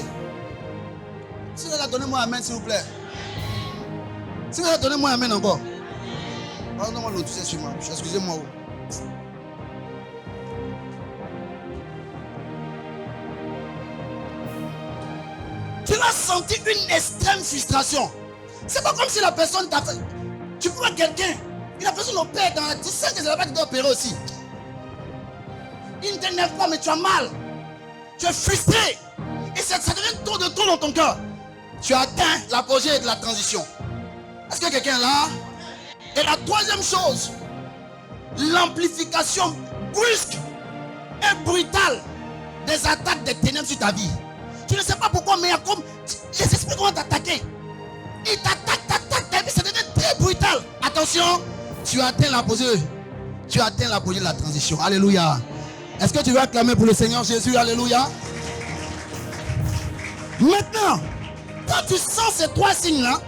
Si vous avez donné moi un amen, s'il vous plaît. Si vous avez donné moi un amen encore. Pardonnez-moi l'autre, c'est sur moi. Excusez-moi. Tu as senti une extrême frustration. C'est pas comme si la personne t'a fait. Tu vois quelqu'un, et la personne opère dans la. Tu sais que c'est là-bas qui doit opérer aussi. Il ne t'énerve pas, mais tu as mal. Tu es frustré. Et ça devient trop de trop dans ton cœur. Tu as atteint l'apogée de la transition. Est-ce que quelqu'un est là? Et la troisième chose, l'amplification brusque et brutale des attaques des ténèbres sur ta vie. Tu ne sais pas pourquoi, mais il y a comme. Les esprits vont t'attaquer. Ils t'attaquent, ta vie, ça devient très brutal. Attention, tu as atteint l'apogée. Tu as atteint l'apogée de la transition. Alléluia. Est-ce que tu veux acclamer pour le Seigneur Jésus? Alléluia. Maintenant, quand tu sens ces trois signes-là,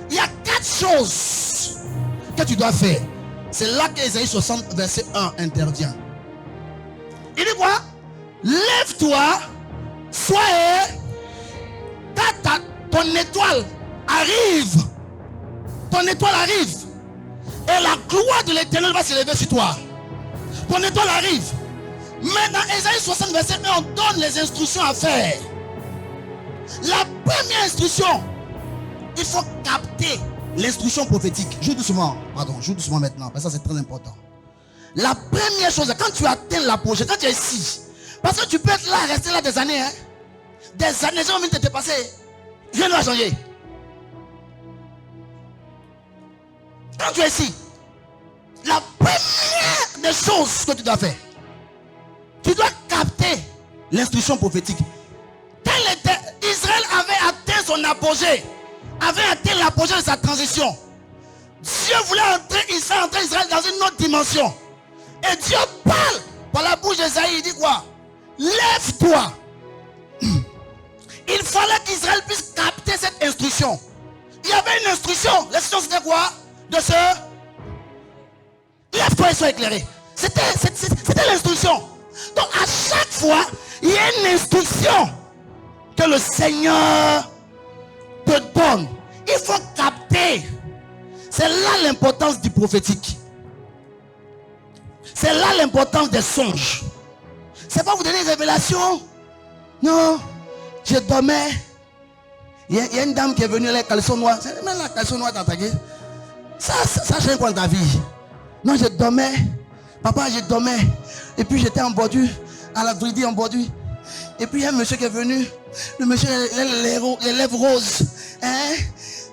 il y a quatre choses que tu dois faire. C'est là qu'Ésaïe 60, verset 1 intervient. Il dit quoi? Lève-toi, sois ton étoile arrive. Ton étoile arrive. Et la gloire de l'Éternel va se lever sur toi. Ton étoile arrive. Mais dans Ésaïe 60, verset 1, on donne les instructions à faire. La première instruction, il faut capter l'instruction prophétique. Joue doucement, joue doucement maintenant, parce que ça c'est très important. La première chose, quand tu atteins l'apogée, quand tu es ici, parce que tu peux être là, rester là des années, hein? Des années, j'ai envie de te passer. Rien ne va changer. Quand tu es ici, la première des choses que tu dois faire, tu dois capter l'instruction prophétique. Israël avait atteint son apogée, avait atteint l'apogée de sa transition. Dieu voulait entrer Israël dans une autre dimension. Et Dieu parle par la bouche d'Ésaïe, il dit quoi? Lève-toi. Il fallait qu'Israël puisse capter cette instruction. Il y avait une instruction. L'instruction c'était quoi? De ce... Lève-toi et sois éclairé. C'était l'instruction. Donc à chaque fois, il y a une instruction que le Seigneur te donne. Il faut capter. C'est là l'importance du prophétique. C'est là l'importance des songes. C'est pas vous donner une révélation. Non. Je dormais. Il y a une dame qui est venue avec la caleçon noire. C'est même la caleçon noire t'attaquer. Ça change quoi dans ta vie? Non, je dormais. Papa, je dormais. Et puis j'étais en bordure. À la bride en bordure. Et puis il y a un monsieur qui est venu. Le monsieur a les lèvres roses. Hein?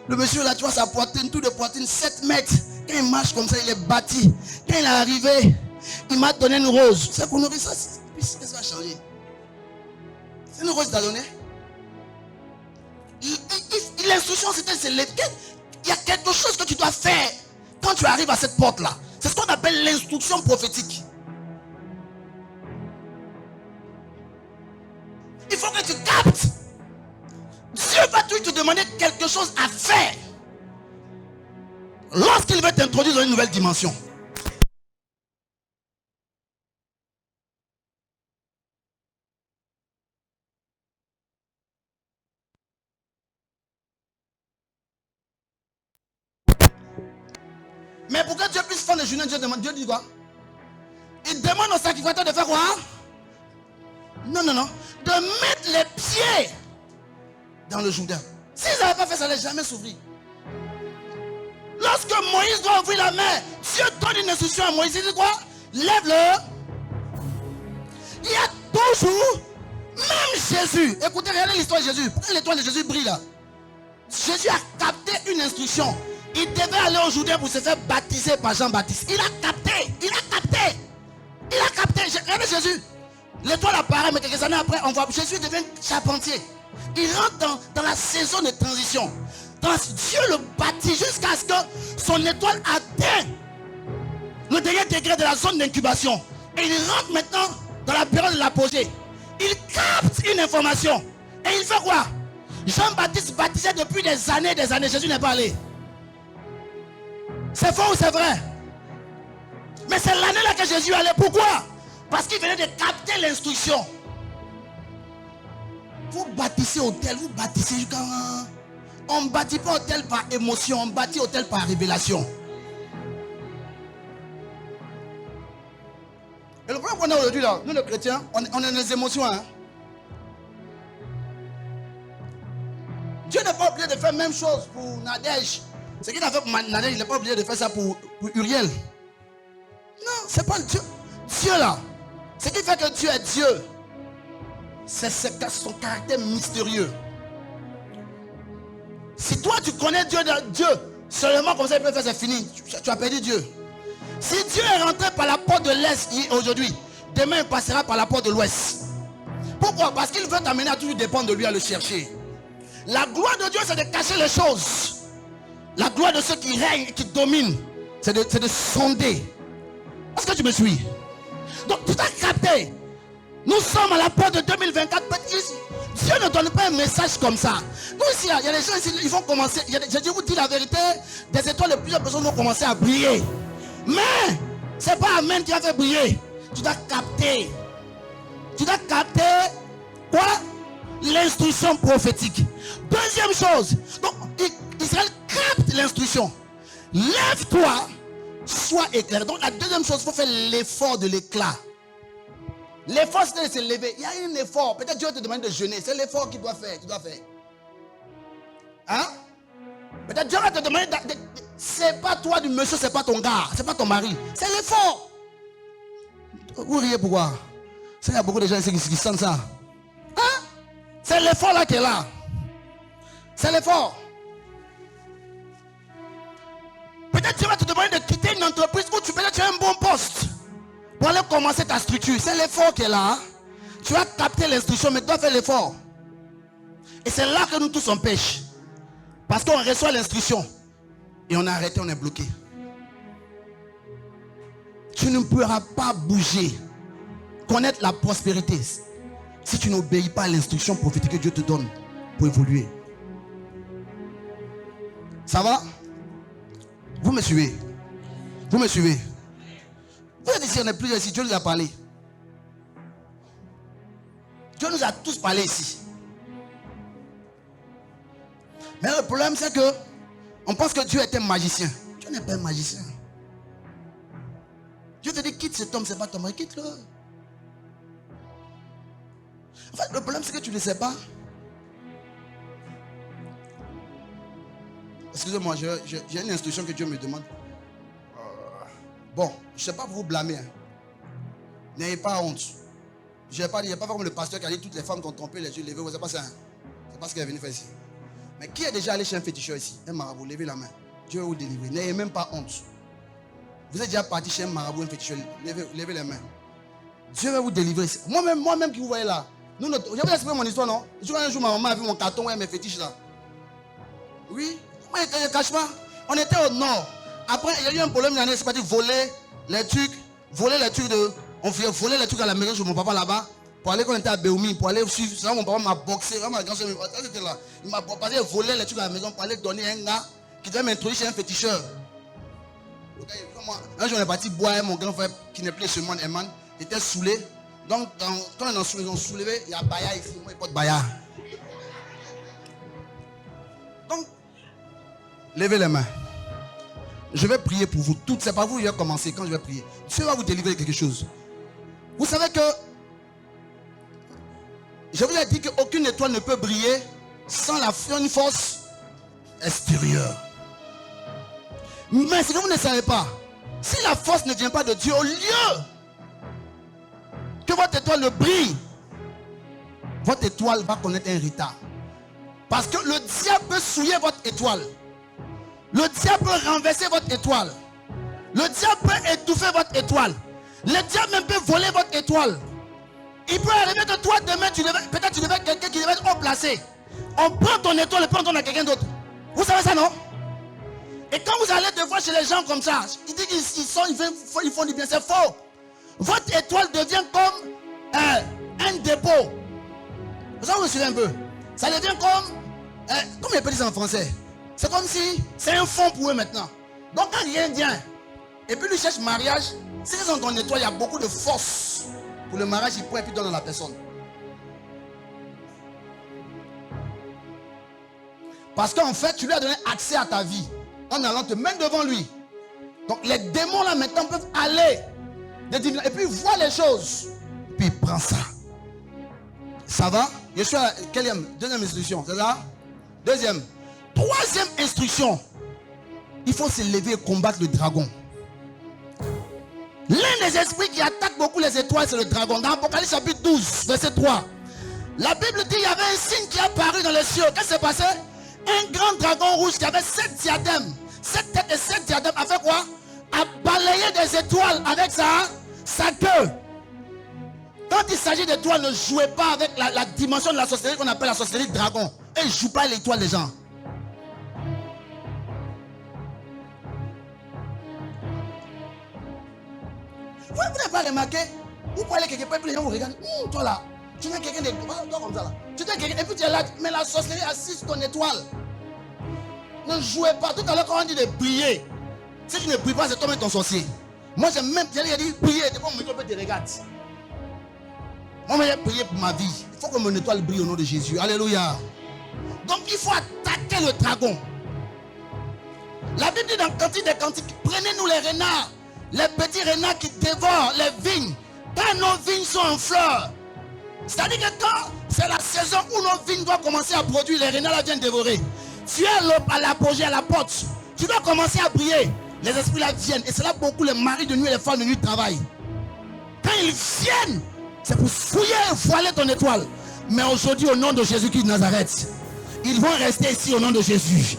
Le monsieur là, tu vois sa poitrine, tout de poitrine, 7 mètres. Quand il marche comme ça, il est bâti. Quand il est arrivé, il m'a donné une rose. C'est qu'on aurait ça. Qu'est-ce que ça va changer? C'est une rose qu'il a donné. L'instruction c'était il y a quelque chose que tu dois faire quand tu arrives à cette porte là. C'est ce qu'on appelle l'instruction prophétique. Il faut que tu captes. Dieu va toujours te demander quelque chose à faire lorsqu'il veut t'introduire dans une nouvelle dimension. Mais pour que Dieu puisse faire le jeûne, Dieu dit quoi? Il demande au sacrificateur de faire quoi? Non. De mettre les pieds dans le Jourdain. S'ils n'avaient pas fait ça, ça n'allait jamais s'ouvrir. Lorsque Moïse doit ouvrir la mer, Dieu donne une instruction à Moïse. Il dit quoi? Lève-le. Il y a toujours, même Jésus. Écoutez, regardez l'histoire de Jésus. Pourquoi l'étoile de Jésus brille là? Jésus a capté une instruction. Il devait aller au Jourdain pour se faire baptiser par Jean-Baptiste. Il a capté. Il a capté. Il a capté. Regardez Jésus. L'étoile apparaît, mais quelques années après, on voit Jésus devient charpentier. Il rentre dans la saison de transition. Dieu le baptise jusqu'à ce que son étoile atteigne le dernier degré de la zone d'incubation. Et il rentre maintenant dans la période de l'apogée. Il capte une information. Et il fait quoi? Jean-Baptiste baptisait depuis des années. Jésus n'est pas allé. C'est faux ou c'est vrai? Mais c'est l'année là que Jésus allait. Pourquoi? Parce qu'il venait de capter l'instruction. Vous bâtissez hôtel, vous bâtissez jusqu'à... On ne bâtit pas hôtel par émotion, on bâtit hôtel par révélation. Et le problème qu'on a aujourd'hui là, nous les chrétiens, on a des émotions. Hein? Dieu n'est pas obligé de faire la même chose pour Nadège. Ce qu'il a fait pour Nadège, il n'est pas obligé de faire ça pour Uriel. Non, c'est pas Dieu. Dieu là, ce qui fait que Dieu est Dieu, c'est son caractère mystérieux. Si toi tu connais Dieu, seulement comme ça il peut faire, c'est fini. Tu as perdu Dieu. Si Dieu est rentré par la porte de l'Est aujourd'hui, demain il passera par la porte de l'Ouest. Pourquoi? Parce qu'il veut t'amener à toujours dépendre de lui, à le chercher. La gloire de Dieu, c'est de cacher les choses. La gloire de ceux qui règnent, qui dominent, c'est de sonder. Est-ce que tu me suis? Donc tout a capté. Nous sommes à la porte de 2024. Dieu ne donne pas un message comme ça. Nous ici, il y a des gens ici, ils vont commencer. Je vous dis la vérité, des étoiles de plusieurs personnes vont commencer à briller. Mais c'est pas Amen qui a fait briller. Tu dois capter. Tu dois capter quoi? L'instruction prophétique. Deuxième chose. Donc Israël capte l'instruction. Lève-toi, sois éclairé. Donc la deuxième chose, il faut faire l'effort de l'éclat. L'effort, c'est de se lever. Il y a un effort. Peut-être Dieu te demande de jeûner. C'est l'effort qu'il doit faire. Tu dois faire. Hein? Peut-être Dieu va te demander. C'est pas toi du monsieur, c'est pas ton gars, c'est pas ton mari. C'est l'effort. Vous riez pourquoi? Il y a beaucoup de gens ici qui sentent ça. Hein? C'est l'effort là qui est là. C'est l'effort. Peut-être Dieu va te demander de quitter une entreprise où tu as un bon poste pour aller commencer ta structure. C'est l'effort qui est là. Hein? Tu as capté l'instruction, mais tu dois faire l'effort. Et c'est là que nous tous on pêche. Parce qu'on reçoit l'instruction et on a arrêté, on est bloqué. Tu ne pourras pas bouger, connaître la prospérité si tu n'obéis pas à l'instruction prophétique que Dieu te donne pour évoluer. Ça va? Vous me suivez? Vous me suivez? Vous êtes ici, on n'est plus ici, Dieu nous a parlé. Dieu nous a tous parlé ici. Mais le problème c'est que on pense que Dieu est un magicien. Dieu n'est pas un magicien. Dieu te dit quitte cet homme, c'est pas ton mari, quitte-le. En fait, le problème c'est que tu ne le sais pas. Excusez-moi, j'ai une instruction que Dieu me demande. Bon, je ne sais pas pour vous blâmer. Hein. N'ayez pas honte. Je n'ai pas dit, il n'y a pas comme le pasteur qui a dit toutes les femmes qui ont trompé les yeux levés. C'est pas ça. Hein? C'est pas ce qu'il est venu faire ici. Mais qui est déjà allé chez un féticheur ici? Un marabout, levez la main. Dieu va vous délivrer. N'ayez même pas honte. Vous êtes déjà parti chez un marabout, un féticheur. Levez les mains. Dieu va vous délivrer. Moi-même qui vous voyez là. Je vais vous expliquer mon histoire, non? Un jour, ma maman a vu mon carton et mes fétiches là. Oui. Moi, je ne cache pas. On était au nord. Après, il y a eu un problème. Il y en a, c'est parti voler les trucs. On volait les trucs à la maison de mon papa là-bas. Pour aller quand on était à Béoumi, pour aller suivre. Ça, mon papa m'a boxé. Vraiment, il m'a volé les trucs à la maison pour aller donner à un gars qui devait m'introduire chez un féticheur. Un jour, on est parti boire. Mon grand frère, qui n'est plus chez moi, Eman, était saoulé. Donc, quand ils ont soulevé, il y a Baya ici. Moi, il porte Baya. Donc, levez les mains. Je vais prier pour vous toutes. C'est pas vous qui vais commencer quand je vais prier. Dieu va vous délivrer quelque chose. Vous savez que je vous ai dit qu'aucune étoile ne peut briller sans une force extérieure. Mais ce que vous ne savez pas, Si la force ne vient pas de Dieu, au lieu que votre étoile brille, votre étoile va connaître un retard. Parce que le diable peut souiller votre étoile. Le diable peut renverser votre étoile. Le diable peut étouffer votre étoile. Le diable même peut voler votre étoile. Il peut arriver que toi demain, peut-être tu devais quelqu'un qui devait être haut placé. On prend ton étoile et puis on donne à quelqu'un d'autre. Vous savez ça, non? Et quand vous allez des fois chez les gens comme ça, ils disent qu'ils font du bien, c'est faux. Votre étoile devient comme un dépôt. Vous savez, vous suivez un peu. Ça devient comme, comment ils appellent ça en français? C'est comme si c'est un fond pour eux maintenant. Donc quand rien vient, et puis lui cherche mariage, si ils ont ton étoile, il y a beaucoup de force pour le mariage, il prend et puis donne à la personne. Parce qu'en fait, tu lui as donné accès à ta vie en allant te mettre devant lui. Donc les démons là maintenant peuvent aller et puis voir les choses. Et puis il prend ça. Ça va? Je suis à quelle deuxième instruction, c'est ça? Deuxième. Troisième instruction. Il faut se lever et combattre le dragon. L'un des esprits qui attaque beaucoup les étoiles, c'est le dragon. Dans Apocalypse chapitre 12, verset 3. La Bible dit qu'il y avait un signe qui est apparu dans les cieux. Qu'est-ce qui s'est passé? Un grand dragon rouge qui avait 7 diadèmes. 7 têtes et 7 diadèmes. A fait quoi? A balayé des étoiles avec sa queue. Quand il s'agit d'étoiles, ne jouez pas avec la dimension de la sorcellerie qu'on appelle la sorcellerie dragon. Et ne joue pas l'étoile des gens. Vous n'avez pas remarqué? Vous parlez quelque part et puis les gens vous regardent. Toi là, tu n'es quelqu'un de... Toi comme ça là. Tu n'es quelqu'un et puis tu es là. Mais la sorcellerie assise sur ton étoile. Ne jouez pas. Tout à l'heure quand on dit de prier, si tu ne pries pas, c'est toi-même ton sorcier. Moi j'ai même dit prier. C'est pas mon micro te regarde. Moi j'ai prié pour ma vie. Il faut que mon étoile brille au nom de Jésus. Alléluia. Donc il faut attaquer le dragon. La Bible dit dans Cantique des Cantiques, prenez-nous les renards. Les petits renards qui dévorent les vignes. Quand nos vignes sont en fleurs. C'est-à-dire que quand c'est la saison où nos vignes doivent commencer à produire, les renards viennent dévorer. Tu es à l'apogée, à la porte. Tu dois commencer à prier. Les esprits là viennent. Et c'est là beaucoup les maris de nuit et les femmes de nuit travaillent. Quand ils viennent, c'est pour fouiller et voiler ton étoile. Mais aujourd'hui, au nom de Jésus-Christ de Nazareth, ils vont rester ici au nom de Jésus.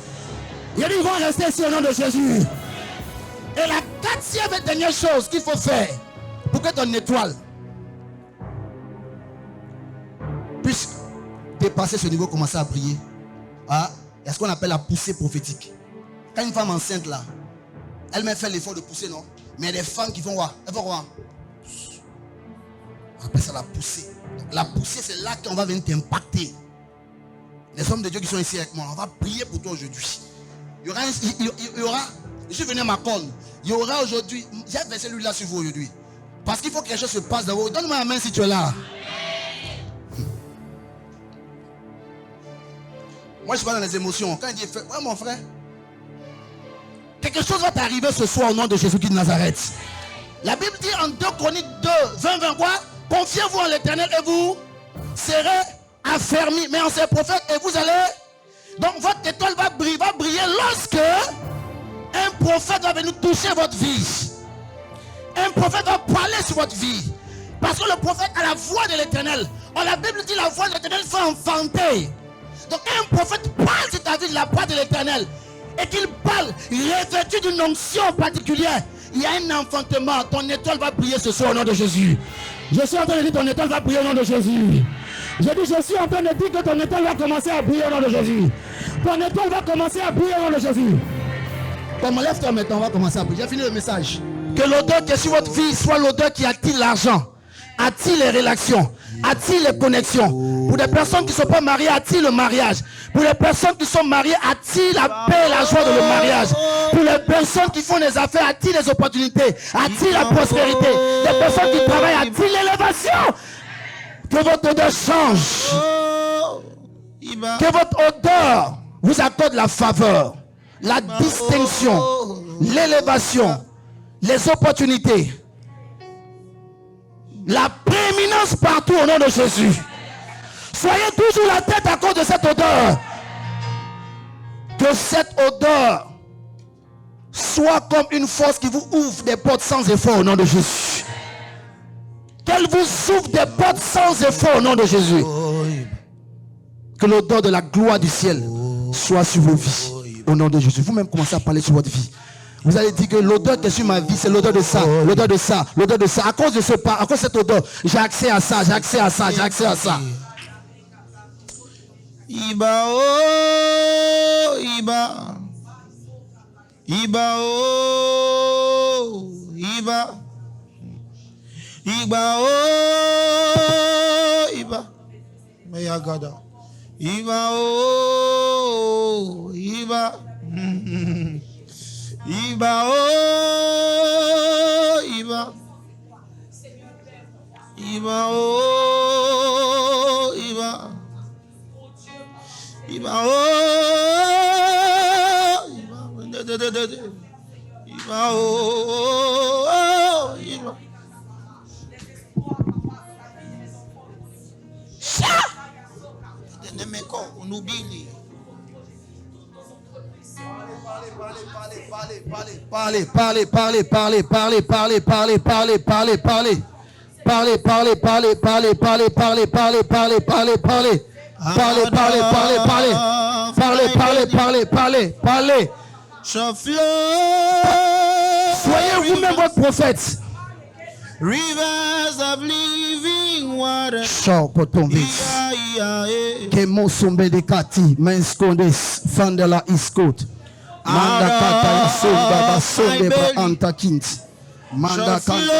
Ils vont rester ici au nom de Jésus. Et la quatrième et dernière chose qu'il faut faire pour que ton étoile puisse dépasser ce niveau, commencer à briller, il y a ce qu'on appelle la poussée prophétique. Quand une femme enceinte là, elle m'a fait l'effort de pousser, non? Mais il y a des femmes qui font quoi? Elles font quoi? On appelle ça la poussée. Donc, la poussée, c'est là qu'on va venir t'impacter. Les hommes de Dieu qui sont ici avec moi, on va prier pour toi aujourd'hui. Il y aura, je suis venu à ma corne. Il y aura aujourd'hui, j'ai versé lui là sur vous aujourd'hui. Parce qu'il faut que quelque chose se passe d'abord. Donne-moi la main si tu es là. Moi je suis pas dans les émotions. Quand il dit, ouais mon frère, quelque chose va t'arriver ce soir au nom de Jésus-Christ de Nazareth. La Bible dit en 2 Chroniques 2, 20, quoi? Confiez-vous en l'Éternel et vous serez affermis. Mais en ses prophètes et vous allez. Donc votre étoile va briller lorsque un prophète va venir toucher votre vie. Un prophète va parler sur votre vie. Parce que le prophète a la voix de l'Éternel. La Bible dit la voix de l'Éternel fait enfanter. Donc un prophète parle sur ta vie de la part de l'Éternel. Et qu'il parle revêtu d'une onction particulière. Il y a un enfantement. Ton étoile va briller ce soir au nom de Jésus. Je suis en train de dire ton étoile va briller au nom de Jésus. Je suis en train de dire que ton étoile va commencer à briller au nom de Jésus. Ton étoile va commencer à briller au nom de Jésus. Comme lève-toi maintenant, on va commencer à briller. J'ai fini le message. Que l'odeur qui est sur votre vie soit l'odeur qui attire l'argent, attire les relations, attire les connexions. Pour des personnes qui ne sont pas mariées, attire le mariage. Pour les personnes qui sont mariées, attire la paix et la joie de le mariage. Pour les personnes qui font des affaires, attire les opportunités, attire la prospérité. Les personnes qui travaillent, attire l'élévation. Que votre odeur change. Que votre odeur vous accorde la faveur, la distinction, l'élévation, les opportunités, la prééminence partout au nom de Jésus. Soyez toujours la tête à cause de cette odeur. Que cette odeur soit comme une force qui vous ouvre des portes sans effort au nom de Jésus. Qu'elle vous ouvre des portes sans effort au nom de Jésus. Que l'odeur de la gloire du ciel soit sur vos vies au nom de Jésus. Vous-même commencez à parler sur votre vie. Vous allez dire que l'odeur qui est sur ma vie, c'est l'odeur de ça, l'odeur de ça, l'odeur de ça. À cause de ce pas, à cause de cette odeur, j'ai accès à ça, j'ai accès à ça, j'ai accès à ça. Iba oh, Iba. Iba oh, Iba. Iba oh, Iba. Mayagada. Iba oh, Iba. Iba oh, Iba. Iba oh, Iba. Iba oh, Iba oh, Iba. On oublie. Parlez, parlez, parlez, parlez, parlez, parlez, parlez, parlez, parlez, parlez. Parlez, parlez, parlez, parlez, parlez, parlez, parlez, parlez, parlez, parlez. Parlez, parlez, parlez, parlez. Parlez, parlez, parlez, parlez, parlez. Soyez vous-même votre prophète. Rivers of living water. Ciao, potombis. Kemo sombe de kati, menskondes, fandela iskot. Manda kata yasonda basonde ba antakint. Manda kanta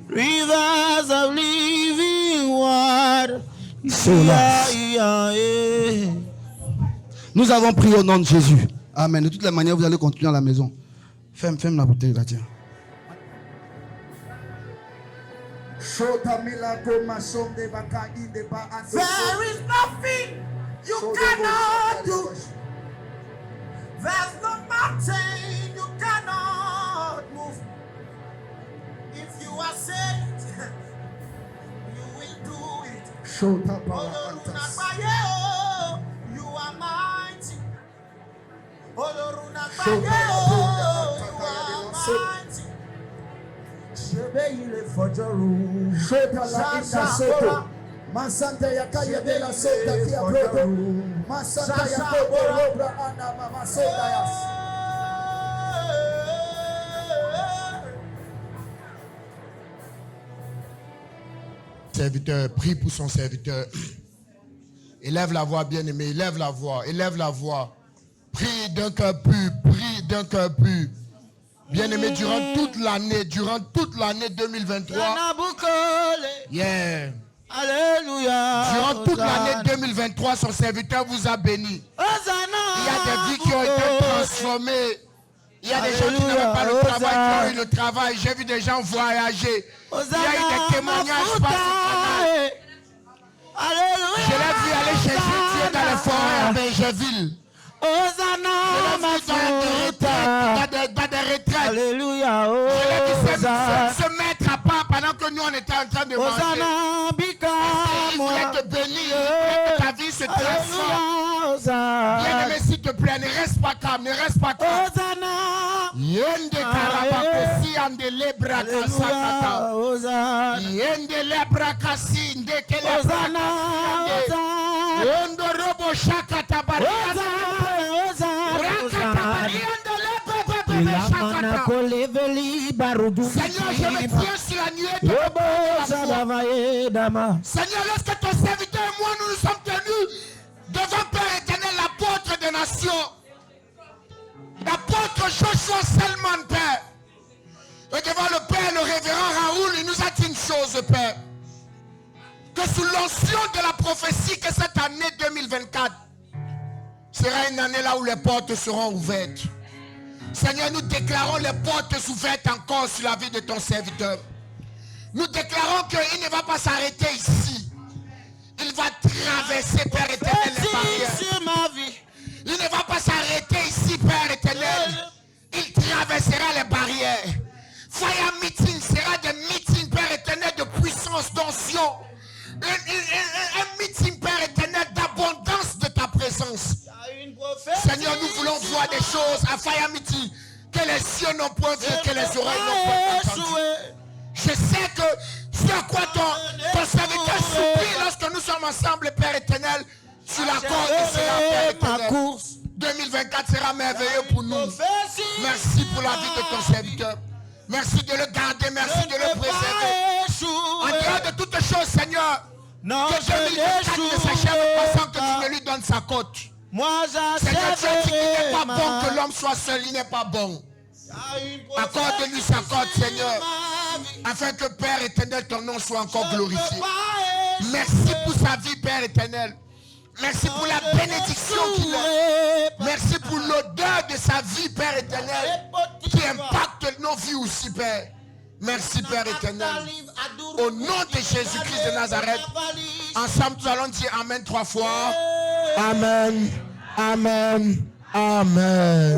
rivers of living water. Nous avons prié au nom de Jésus. Amen. De toutes les manières, vous allez continuer à la maison. Ferme la bouteille là, tiens. There is nothing you cannot do. There's no mountain you cannot move. If you are saved, you will do it. You are mighty. You are mighty. Masanta yakaya de la sota kia proto. Masanta yakobo robra ana mama sota yas. Serviteur, prie pour son serviteur. Élève la voix, bien-aimé, élève la voix, élève la voix. Prie d'un cœur pur, prie d'un cœur pur. Bien-aimé, durant toute l'année 2023. Yeah. Alléluia. Durant toute l'année 2023, son serviteur vous a béni. Il y a des vies qui ont été transformées. Il y a des gens qui n'avaient pas le travail, qui ont eu le travail. J'ai vu des gens voyager. Il y a eu des témoignages par ce canal. Je l'ai vu aller chercher Dieu dans les forêts à Benjeville. Je l'ai vu dans des retraites. Alléluia. Je l'ai vu se mettre à part pendant que nous on était en train de manger. Il voulait te bénir, que ta vie se transforme. Bien-aimé, s'il te plaît, ne reste pas calme, ne reste pas calme. Yende karabakosi andele brakasakata. Yendele brakasi ndekele brakasi. Yondo robo shakata barianda. Rakata barianda lebe shakata. Seigneur, je me tiens sur la nuée de Seigneur, lorsque ton serviteur et moi nous sommes tenus devant Père éternel, l'apôtre des nations, l'apôtre Joshua Selman, Père, et devant le Père, le révérend Raoul, il nous a dit une chose, Père, que sous l'onction de la prophétie que cette année 2024 sera une année là où les portes seront ouvertes. Seigneur, nous déclarons les portes ouvertes encore sur la vie de ton serviteur. Nous déclarons qu'il ne va pas s'arrêter ici. Il va traverser, Père éternel, les barrières. Il ne va pas s'arrêter ici, Père éternel. Il traversera les barrières. Fire meeting sera des meetings, Père éternel, de puissance, d'onction. Un meeting, Père éternel, d'abondance de ta présence. Seigneur, nous voulons voir des choses à Fayamiti que les cieux n'ont point vu, que les oreilles n'ont point entendu. Je sais que ce à quoi ton serviteur soupire lorsque nous sommes ensemble, Père éternel, sur la corde de cela, Père éternel. 2024 sera merveilleux pour nous. Merci pour la vie de ton serviteur. Merci de le garder, merci de le préserver. En dehors de toutes choses, Seigneur, que 2024 ne s'achève pas sans que tu ne lui donnes sa cote. Seigneur, tu as dit qu'il n'est pas bon que l'homme soit seul, il n'est pas bon. Accorde-lui sa cote, Seigneur, afin que Père éternel, ton nom soit encore glorifié. Merci pour sa vie, Père éternel. Merci pour la bénédiction qu'il a. Merci pour l'odeur de sa vie, Père éternel, qui impacte nos vies aussi, Père. Merci, Père éternel. Au nom de Jésus-Christ de Nazareth, ensemble, nous allons dire Amen 3 fois. Amen, Amen, Amen.